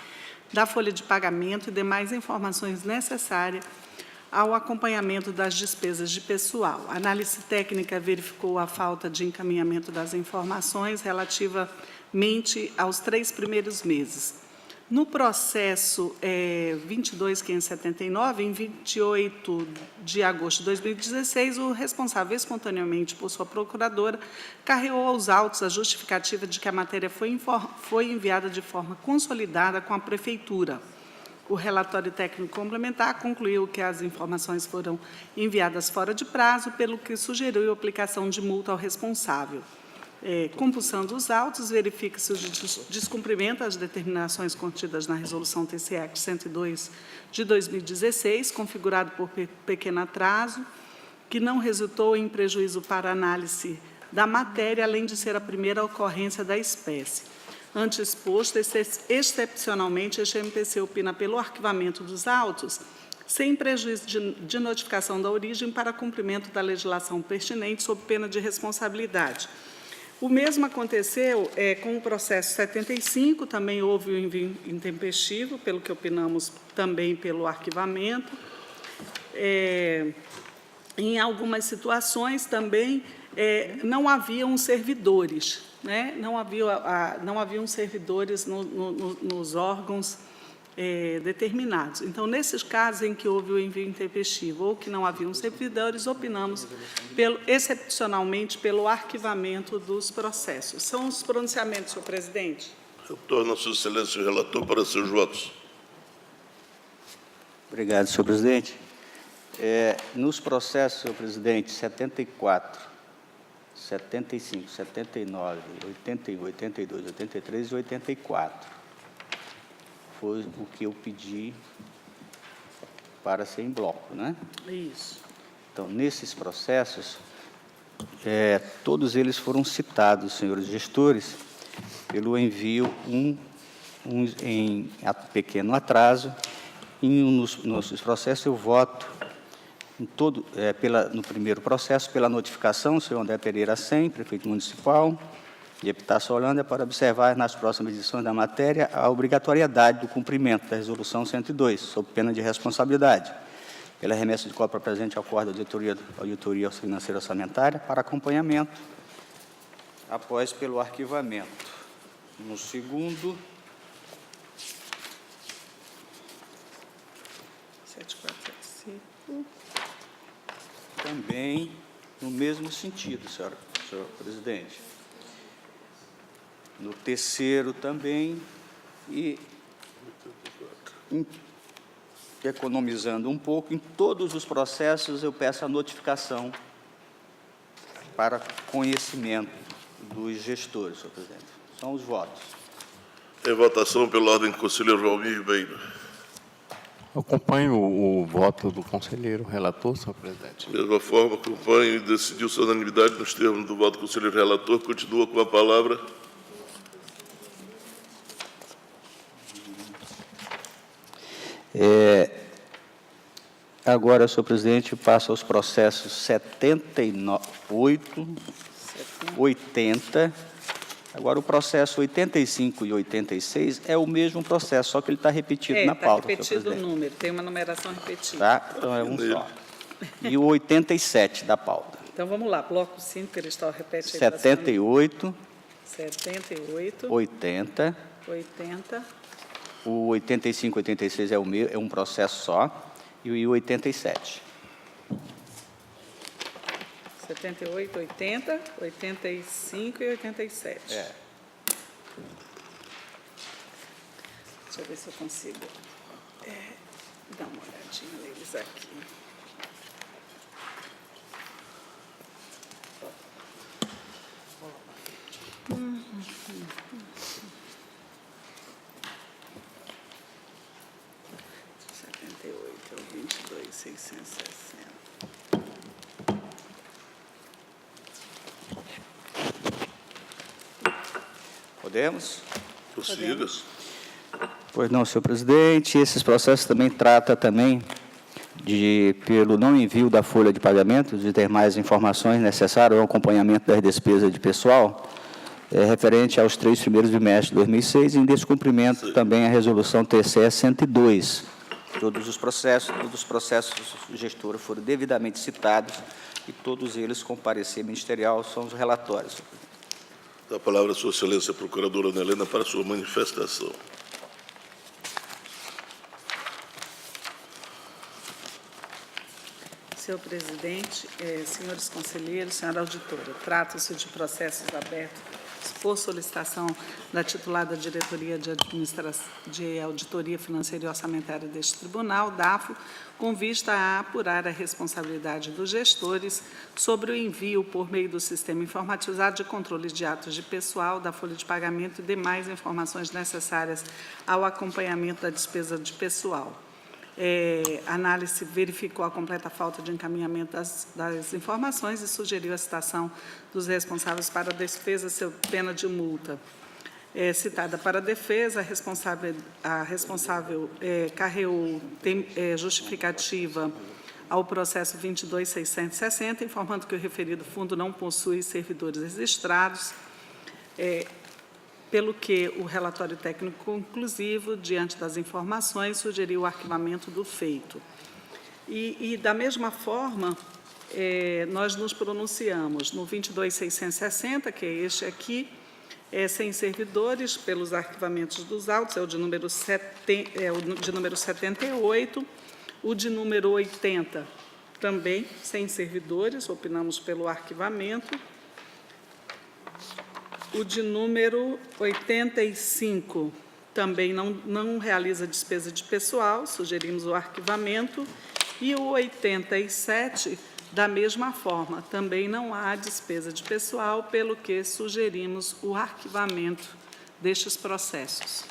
da folha de pagamento e demais informações necessárias ao acompanhamento das despesas de pessoal. A análise técnica verificou a falta de encaminhamento das informações relativamente aos 3 primeiros meses. No processo 22.579, em 28 de agosto de 2016, o responsável, espontaneamente por sua procuradora, carregou aos autos a justificativa de que a matéria foi enviada de forma consolidada com a Prefeitura. O relatório técnico complementar concluiu que as informações foram enviadas fora de prazo, pelo que sugeriu a aplicação de multa ao responsável. Compulsando os autos, verifica-se o descumprimento das determinações contidas na Resolução TCE 102 de 2016, configurado por pequeno atraso, que não resultou em prejuízo para a análise da matéria, além de ser a primeira ocorrência da espécie. Ante exposto, excepcionalmente, este MPC opina pelo arquivamento dos autos, sem prejuízo de notificação da origem para cumprimento da legislação pertinente, sob pena de responsabilidade. O mesmo aconteceu com o processo 75, também houve o envio intempestivo, pelo que opinamos também pelo arquivamento. Em algumas situações também não haviam servidores, né? Não haviam servidores nos órgãos determinados. Então, nesses casos em que houve o envio intempestivo ou que não haviam servidores, opinamos, excepcionalmente, pelo arquivamento dos processos. São os pronunciamentos, senhor presidente. Retorno a Sua Excelência o relator para seus votos. Obrigado, senhor presidente. Nos processos, senhor presidente, 74, 75, 79, 81, 82, 83 e 84, foi o que eu pedi para ser em bloco, né? Isso. Então, nesses processos, todos eles foram citados, senhores gestores, pelo envio em pequeno atraso. Nos processos, eu voto no primeiro processo, pela notificação, senhor André Pereira Sem, prefeito municipal, de Epitácio Holanda, para observar nas próximas edições da matéria a obrigatoriedade do cumprimento da Resolução 102, sob pena de responsabilidade, pela remessa de cópia presente ao Acordo de Auditoria Financeira Orçamentária, para acompanhamento, após pelo arquivamento. No segundo, 7475. também no mesmo sentido, senhor presidente. No terceiro também, e economizando um pouco, em todos os processos eu peço a notificação para conhecimento dos gestores, senhor presidente. São os votos. Em votação pela ordem do conselheiro Valmir Ribeiro. Acompanho o voto do conselheiro relator, senhor presidente. Da mesma forma, acompanho e decidiu-se a unanimidade nos termos do voto do conselheiro relator. Continua com a palavra. Agora, senhor presidente, passo aos processos 78, 80. Agora, o processo 85 e 86 é o mesmo processo, só que ele está repetido na pauta, senhor repetido presidente. o número, tem uma numeração repetida. Tá? Então, é um só. E o 87 da pauta. Então, vamos lá, bloco 5, Cristal, repete aí. 78, 78, 80, 80, o 85 e 86 é um processo só, e o 87. 78, 80, 85 e 87. É. Deixa eu ver se eu consigo dar uma olhadinha neles aqui. É o 22.660. Podemos? Prossiga. Pois não, senhor presidente. Esses processos também tratam pelo não envio da folha de pagamento, de ter mais informações necessárias ao acompanhamento das despesas de pessoal, referente aos 3 primeiros bimestres de 2006, em descumprimento também a resolução TCE 102. Todos os processos gestora foram devidamente citados e todos eles com parecer ministerial são os relatórios. Dá a palavra a Sua Excelência, a Procuradora Ana Helena, para a sua manifestação. Senhor presidente, senhores conselheiros, senhora auditora, trata-se de processos abertos por solicitação da titular da Diretoria de Auditoria Financeira e Orçamentária deste Tribunal, DAFO, com vista a apurar a responsabilidade dos gestores sobre o envio por meio do sistema informatizado de controle de atos de pessoal, da folha de pagamento e demais informações necessárias ao acompanhamento da despesa de pessoal. A análise verificou a completa falta de encaminhamento das informações e sugeriu a citação dos responsáveis para a despesa, sob pena de multa. Citada para a defesa, a responsável carreou justificativa ao processo 22.660, informando que o referido fundo não possui servidores registrados, pelo que o relatório técnico conclusivo, diante das informações, sugeriu o arquivamento do feito. E da mesma forma, nós nos pronunciamos no 22.660, que é este aqui, sem servidores pelos arquivamentos dos autos, é o de número 78, o de número 80, também sem servidores, opinamos pelo arquivamento. O de número 85 também não realiza despesa de pessoal, sugerimos o arquivamento. E o 87, da mesma forma, também não há despesa de pessoal, pelo que sugerimos o arquivamento destes processos.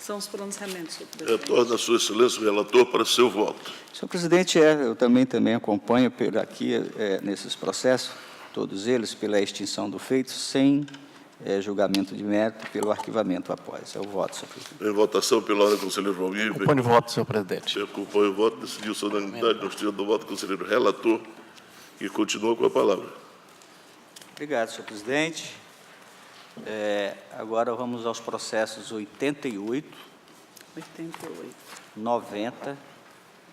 São os pronunciamentos, senhor presidente. Retorna a Sua Excelência o relator para seu voto. Senhor presidente, eu também acompanho aqui nesses processos, todos eles, pela extinção do feito, sem julgamento de mérito, pelo arquivamento após. É o voto, senhor presidente. Em votação pela ordem, conselheiro Valmir. Acompanho o voto, senhor presidente. Acompanho o voto, decidiu-se a unanimidade, no estilo do voto do conselheiro relator, que continua com a palavra. Obrigado, senhor presidente. Agora vamos aos processos 88, 90,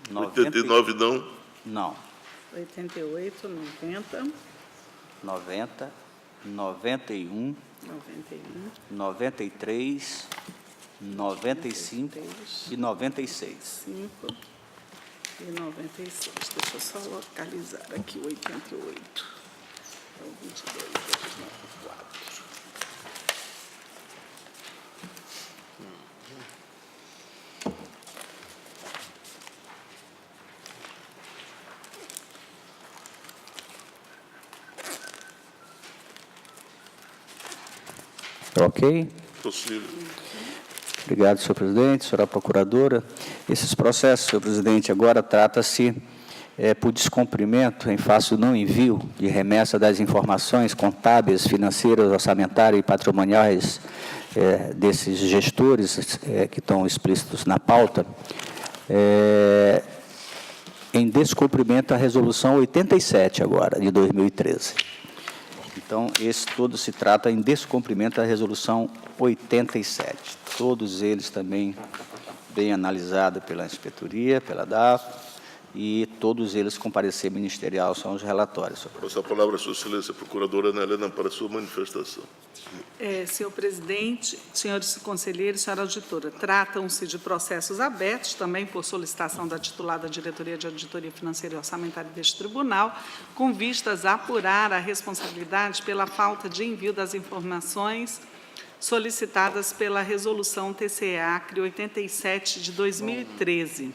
89 não. Não. 88, 90, 90, 91, 93, 95 e 96. 5 e 96. Deixa eu só localizar aqui o 88. É o 22, 294. Ok? Possível. Obrigado, senhor presidente, senhora procuradora. Esses processos, senhor presidente, agora trata-se por descumprimento em face do não envio de remessa das informações contábeis, financeiras, orçamentárias e patrimoniais desses gestores que estão explícitos na pauta, em descumprimento à resolução 87 agora, de 2013. Então, esse todo se trata em descumprimento da resolução 87. Todos eles também bem analisados pela inspetoria, pela DAF, e todos eles com parecer ministerial são os relatórios. Passa a palavra a Sua Excelência, procuradora Ana Helena, para a sua manifestação. Senhor presidente, senhores conselheiros, senhora auditora, tratam-se de processos abertos, também por solicitação da titulada Diretoria de Auditoria Financeira e Orçamentária deste tribunal, com vistas a apurar a responsabilidade pela falta de envio das informações solicitadas pela Resolução TCE-Acre 87 de 2013.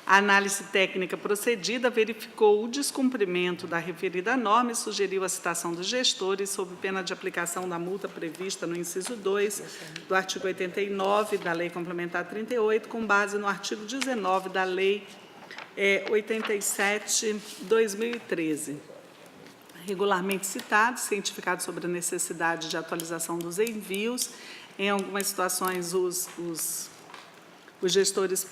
A análise técnica procedida verificou o descumprimento da referida norma e sugeriu a citação dos gestores sob pena de aplicação da multa prevista no inciso 2 do artigo 89 da Lei Complementar 38, com base no artigo 19 da Lei 87/2013. Regularmente citado, cientificado sobre a necessidade de atualização dos envios. Em algumas situações, os gestores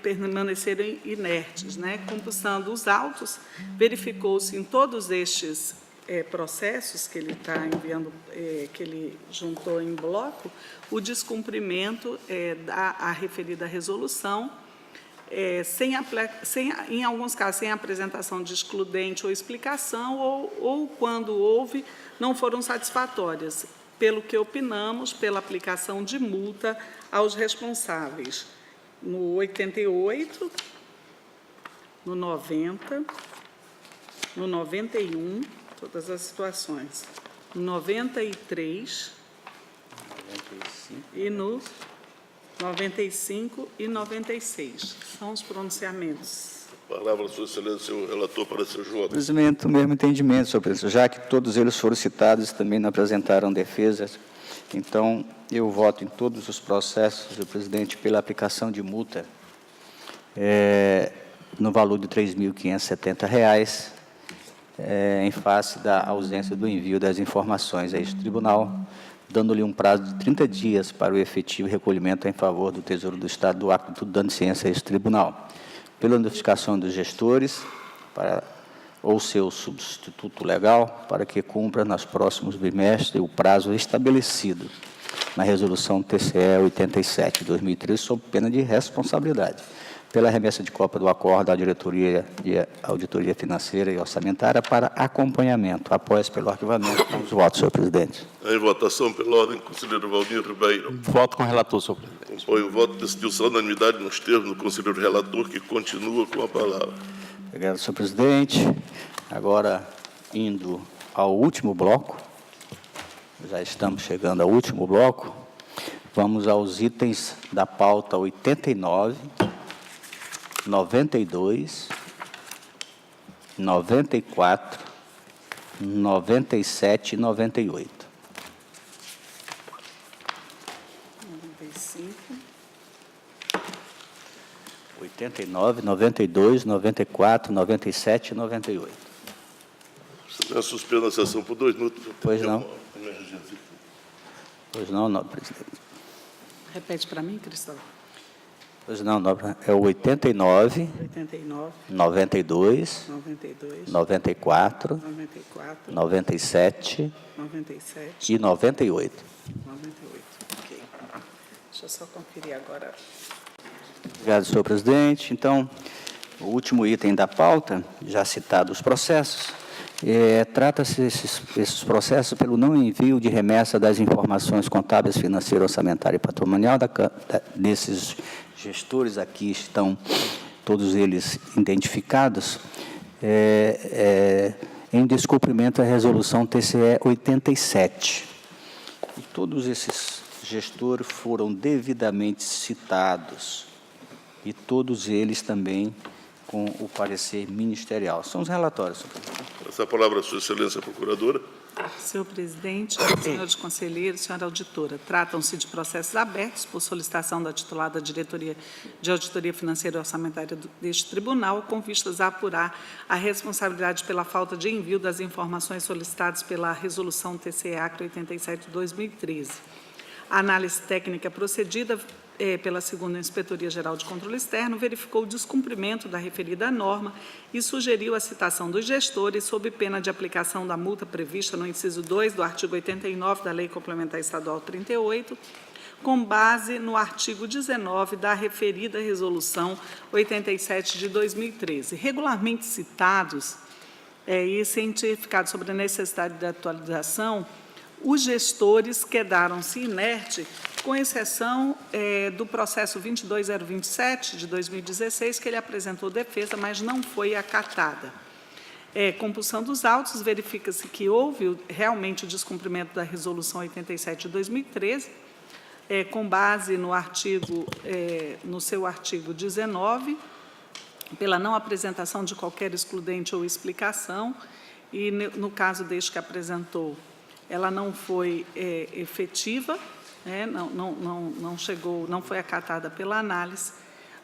permaneceram inertes, compulsando os autos. Verificou-se em todos estes processos que ele está enviando, que ele juntou em bloco, o descumprimento da referida resolução, em alguns casos, sem apresentação de excludente ou explicação, ou quando houve, não foram satisfatórias, pelo que opinamos pela aplicação de multa aos responsáveis. No 88, no 90, no 91, todas as situações, no 93, 95. E no 95 e 96. São os pronunciamentos. Palavra, Sua Excelência, o relator para seus votos. Presidente, o mesmo entendimento, senhor presidente, já que todos eles foram citados e também não apresentaram defesas. Então, eu voto em todos os processos, senhor presidente, pela aplicação de multa no valor de R$ 3.570, em face da ausência do envio das informações a este tribunal, dando-lhe um prazo de 30 dias para o efetivo recolhimento em favor do Tesouro do Estado do acto tudo dando ciência a este tribunal, pela notificação dos gestores ou seu substituto legal, para que cumpra nos próximos bimestres o prazo estabelecido na resolução TCE 87 de 2013, sob pena de responsabilidade. pela remessa de cópia do acordo à Diretoria de Auditoria Financeira e Orçamentária para acompanhamento. Após pelo arquivamento. Com os votos, senhor presidente. Em votação pela ordem, conselheiro Valmir Ribeiro. Voto com o relator, senhor presidente. Acompanho o voto. Decidiu-se a unanimidade nos termos do conselheiro relator, que continua com a palavra. Obrigado, senhor presidente. Agora, indo ao último bloco, já estamos chegando ao último bloco, vamos aos itens da pauta 89, 92, 94, 97 e 98. 95. 89, 92, 94, 97 e 98. Eu suspendo a sessão por 2 minutos. Pois não. Uma emergência. Pois não, nobre presidente. Repete para mim, Cristóvão. Pois não, nobre. É o 89, 89, 92, 92, 94, 94, 97 97, e 98. 98. Ok. Deixa eu só conferir agora. Obrigado, senhor presidente. Então, o último item da pauta, já citado os processos, trata-se esses processos pelo não envio de remessa das informações contábeis, financeiras, orçamentárias e patrimonial desses gestores aqui estão todos eles identificados, em descumprimento da resolução TCE 87. E todos esses gestores foram devidamente citados, e todos eles também com o parecer ministerial. São os relatórios, senhor presidente. Essa palavra a sua excelência procuradora. Senhor presidente, senhores conselheiros, senhora auditora, tratam-se de processos abertos por solicitação da titular da Diretoria de Auditoria Financeira e Orçamentária deste tribunal, com vistas a apurar a responsabilidade pela falta de envio das informações solicitadas pela Resolução TCE-Acre 87/2013. A análise técnica procedida pela segunda Inspetoria-Geral de Controle Externo verificou o descumprimento da referida norma e sugeriu a citação dos gestores sob pena de aplicação da multa prevista no inciso 2 do artigo 89 da Lei Complementar Estadual 38, com base no artigo 19 da referida Resolução 87 de 2013. Regularmente citados e cientificados sobre a necessidade da atualização, os gestores quedaram-se inertes, com exceção do processo 22027 de 2016, que ele apresentou defesa, mas não foi acatada. Compulsão dos autos, verifica-se que houve realmente o descumprimento da Resolução 87 de 2013, com base no artigo, no seu artigo 19, pela não apresentação de qualquer excludente ou explicação, e no caso deste que apresentou, ela não foi efetiva, não chegou, não foi acatada pela análise.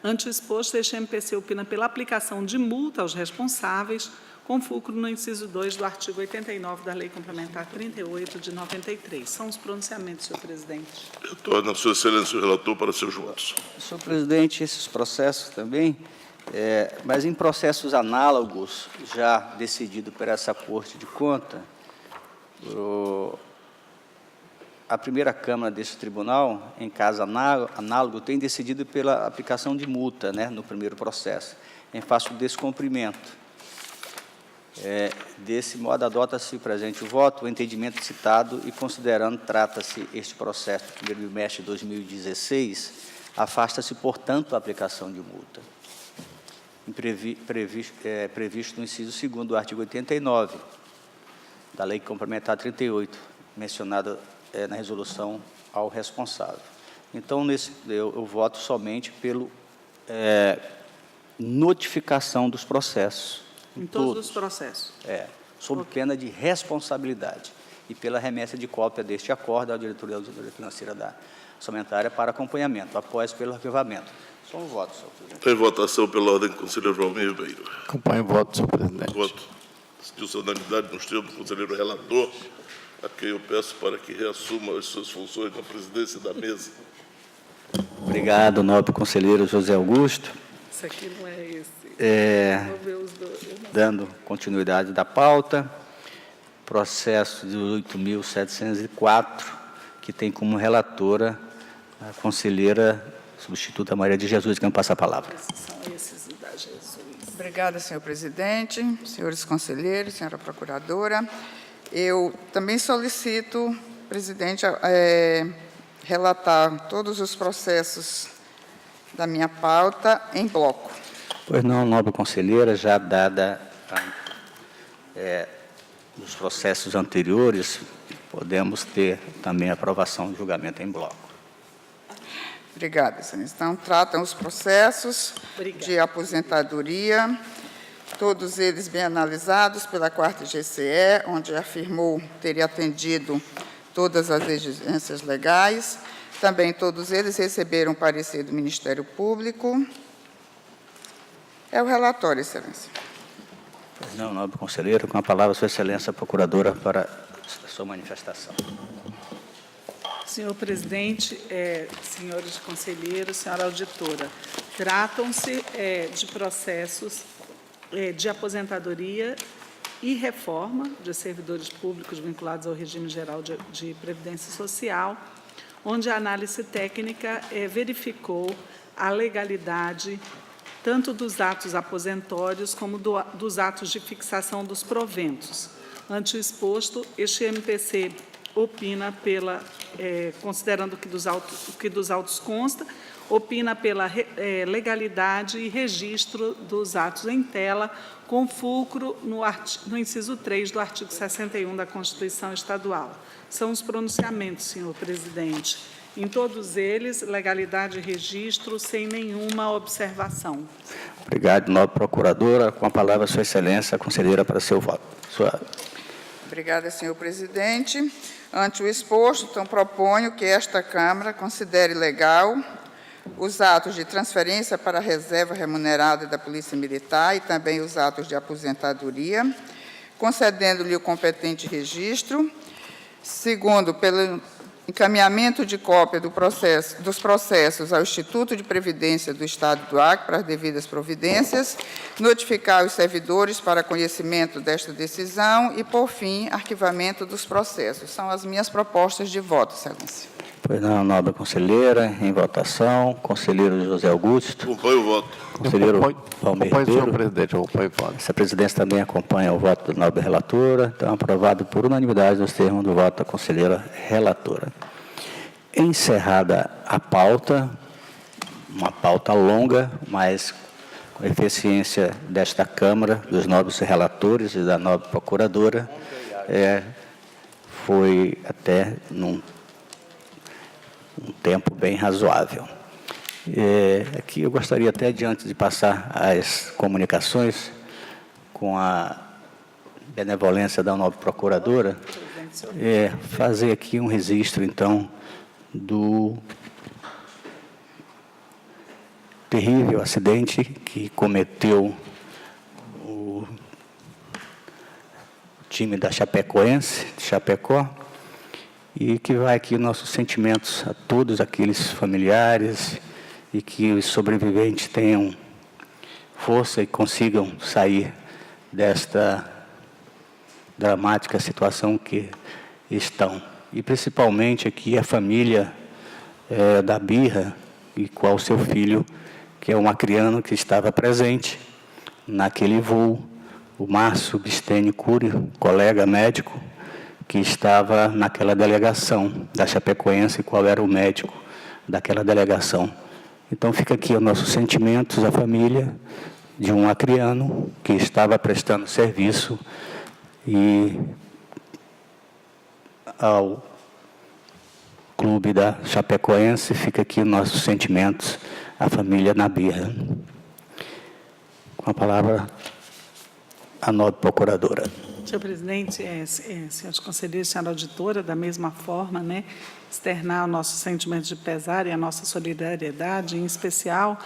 Ante o exposto, este MPC opina pela aplicação de multa aos responsáveis, com fulcro no inciso 2 do artigo 89 da Lei Complementar 38 de 93. São os pronunciamentos, senhor presidente. Eu torno a sua excelência o relator para seus votos. Senhor presidente, esses processos também, mas em processos análogos, já decidido por essa Corte de Contas, a primeira Câmara desse tribunal, em caso análogo, tem decidido pela aplicação de multa, no primeiro processo, em face do descumprimento. Desse modo, adota-se o presente voto, o entendimento citado e, considerando trata-se este processo do primeiro bimestre de 2016, afasta-se, portanto, a aplicação de multa, previsto no inciso 2º do artigo 89 da Lei Complementar 38, mencionada na resolução ao responsável. Então, eu voto somente pelo notificação dos processos. Em todos os processos. Sob pena de responsabilidade e pela remessa de cópia deste acordo à Diretoria da Auditoria Financeira da Orçamentária para acompanhamento, após pelo arquivamento. Só um voto, senhor presidente. Em votação pela ordem, conselheiro Valmir Ribeiro. Acompanho o voto, senhor presidente. Voto. Decidiu-se a unanimidade nos termos do conselheiro relator, a quem eu peço para que reassuma as suas funções na presidência da mesa. Obrigado, nobre conselheiro José Augusto. Isso aqui não é esse. Vou ver os dois. Dando continuidade da pauta, processo de 8.704, que tem como relatora a conselheira substituta Maria de Jesus, que me passa a palavra. São esses da Jesus. Obrigada, senhor presidente, senhores conselheiros, senhora procuradora. Eu também solicito, presidente, relatar todos os processos da minha pauta em bloco. Pois não, nobre conselheira, já dada os processos anteriores, podemos ter também aprovação de julgamento em bloco. Obrigada, senhora. Então, tratam os processos de aposentadoria, todos eles bem analisados pela 4ª GCE, onde afirmou ter atendido todas as exigências legais. Também todos eles receberam parecer do Ministério Público. É o relatório, excelência. Pois não, nobre conselheiro, com a palavra, sua excelência, procuradora, para a sua manifestação. Senhor presidente, senhores conselheiros, senhora auditora, tratam-se de processos de aposentadoria e reforma de servidores públicos vinculados ao regime geral de previdência social, onde a análise técnica verificou a legalidade tanto dos atos aposentórios como dos atos de fixação dos proventos. Ante o exposto, este MPC opina considerando o que dos autos consta, opina pela legalidade e registro dos atos em tela, com fulcro no inciso 3 do artigo 61 da Constituição Estadual. São os pronunciamentos, senhor presidente. Em todos eles, legalidade e registro, sem nenhuma observação. Obrigado, nobre procuradora. Com a palavra, sua excelência, a conselheira, para seu voto. Obrigada, senhor presidente. Ante o exposto, então, proponho que esta Câmara considere legal os atos de transferência para a reserva remunerada da Polícia Militar e também os atos de aposentadoria, concedendo-lhe o competente registro. Segundo, pelo encaminhamento de cópia dos processos ao Instituto de Previdência do Estado do Acre para as devidas providências, notificar os servidores para conhecimento desta decisão e, por fim, arquivamento dos processos. São as minhas propostas de voto, excelência. Pois não, nobre conselheira, em votação, conselheiro José Augusto. Acompanho o voto. Conselheiro Valmir Acompanho, senhor Ribeiro. presidente, eu acompanho o voto. Essa presidência também acompanha o voto da nobre relatora, então aprovado por unanimidade nos termos do voto da conselheira relatora. Encerrada a pauta, uma pauta longa, mas com eficiência desta Câmara, dos nobres relatores e da nobre procuradora, foi até num tempo bem razoável. Aqui eu gostaria até, antes de passar às comunicações, com a benevolência da nobre procuradora, fazer aqui um registro, então, do terrível acidente que cometeu o time da Chapecoense, de Chapecó, e que vai aqui nossos sentimentos a todos aqueles familiares e que os sobreviventes tenham força e consigam sair desta dramática situação que estão. E principalmente aqui a família da Birra e qual o seu filho, que é um acriano que estava presente naquele voo, o Márcio Bistene Cury, colega médico, que estava naquela delegação da Chapecoense, qual era o médico daquela delegação. Então, fica aqui os nossos sentimentos à família de um acriano que estava prestando serviço e ao clube da Chapecoense, fica aqui nossos sentimentos à família na Birra. Com a palavra, a nobre procuradora. Senhor presidente, senhores conselheiros, senhora auditora, da mesma forma, externar o nosso sentimento de pesar e a nossa solidariedade, em especial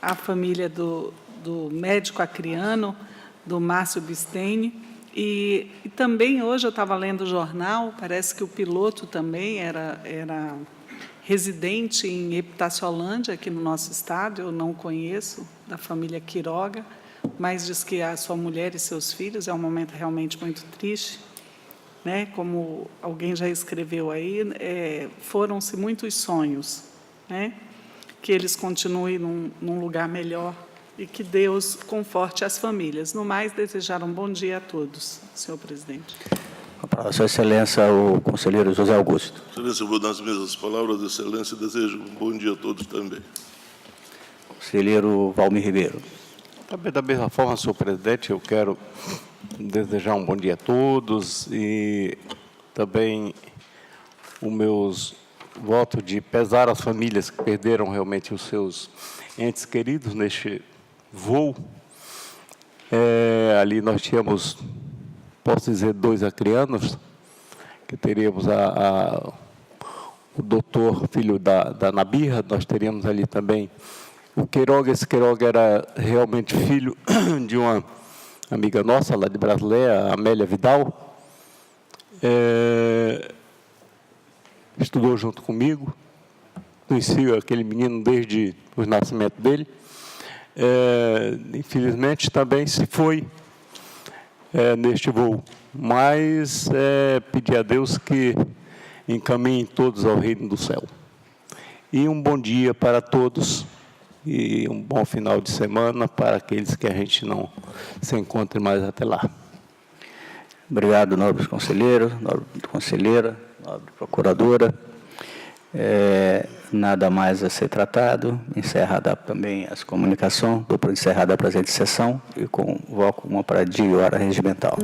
à família do médico acriano, do Márcio Bistene. E também, hoje, eu estava lendo o jornal, parece que o piloto também era residente em Epitaciolândia, aqui no nosso estado, eu não conheço, da família Quiroga, mas diz que a sua mulher e seus filhos, é um momento realmente muito triste, como alguém já escreveu aí, foram-se muitos sonhos, que eles continuem num lugar melhor e que Deus conforte as famílias. No mais, desejar um bom dia a todos, senhor presidente. A palavra, Sua Excelência, o conselheiro José Augusto. Excelência, eu vou nas mesmas palavras, Excelência, e desejo um bom dia a todos também. Conselheiro Valmir Ribeiro. Também, da mesma forma, senhor presidente, eu quero desejar um bom dia a todos e também os meus votos de pesar às famílias que perderam realmente os seus entes queridos neste voo. Ali nós tínhamos, posso dizer, 2 acreanos, que teríamos o doutor, filho da Nabirra, nós teríamos ali também o Queiroga. Esse Queiroga era realmente filho de uma amiga nossa, lá de Brasileia, a Amélia Vidal. Estudou junto comigo, conheci aquele menino desde o nascimento dele. Infelizmente, também se foi neste voo, mas pedir a Deus que encaminhem todos ao reino do céu. E um bom dia para todos, e um bom final de semana para aqueles que a gente não se encontre mais até lá. Obrigado, nobre conselheiro, nobre conselheira, nobre procuradora. Nada mais a ser tratado. Encerrada também as comunicações, dou por encerrada a presente sessão e convoco uma para dia e hora regimental.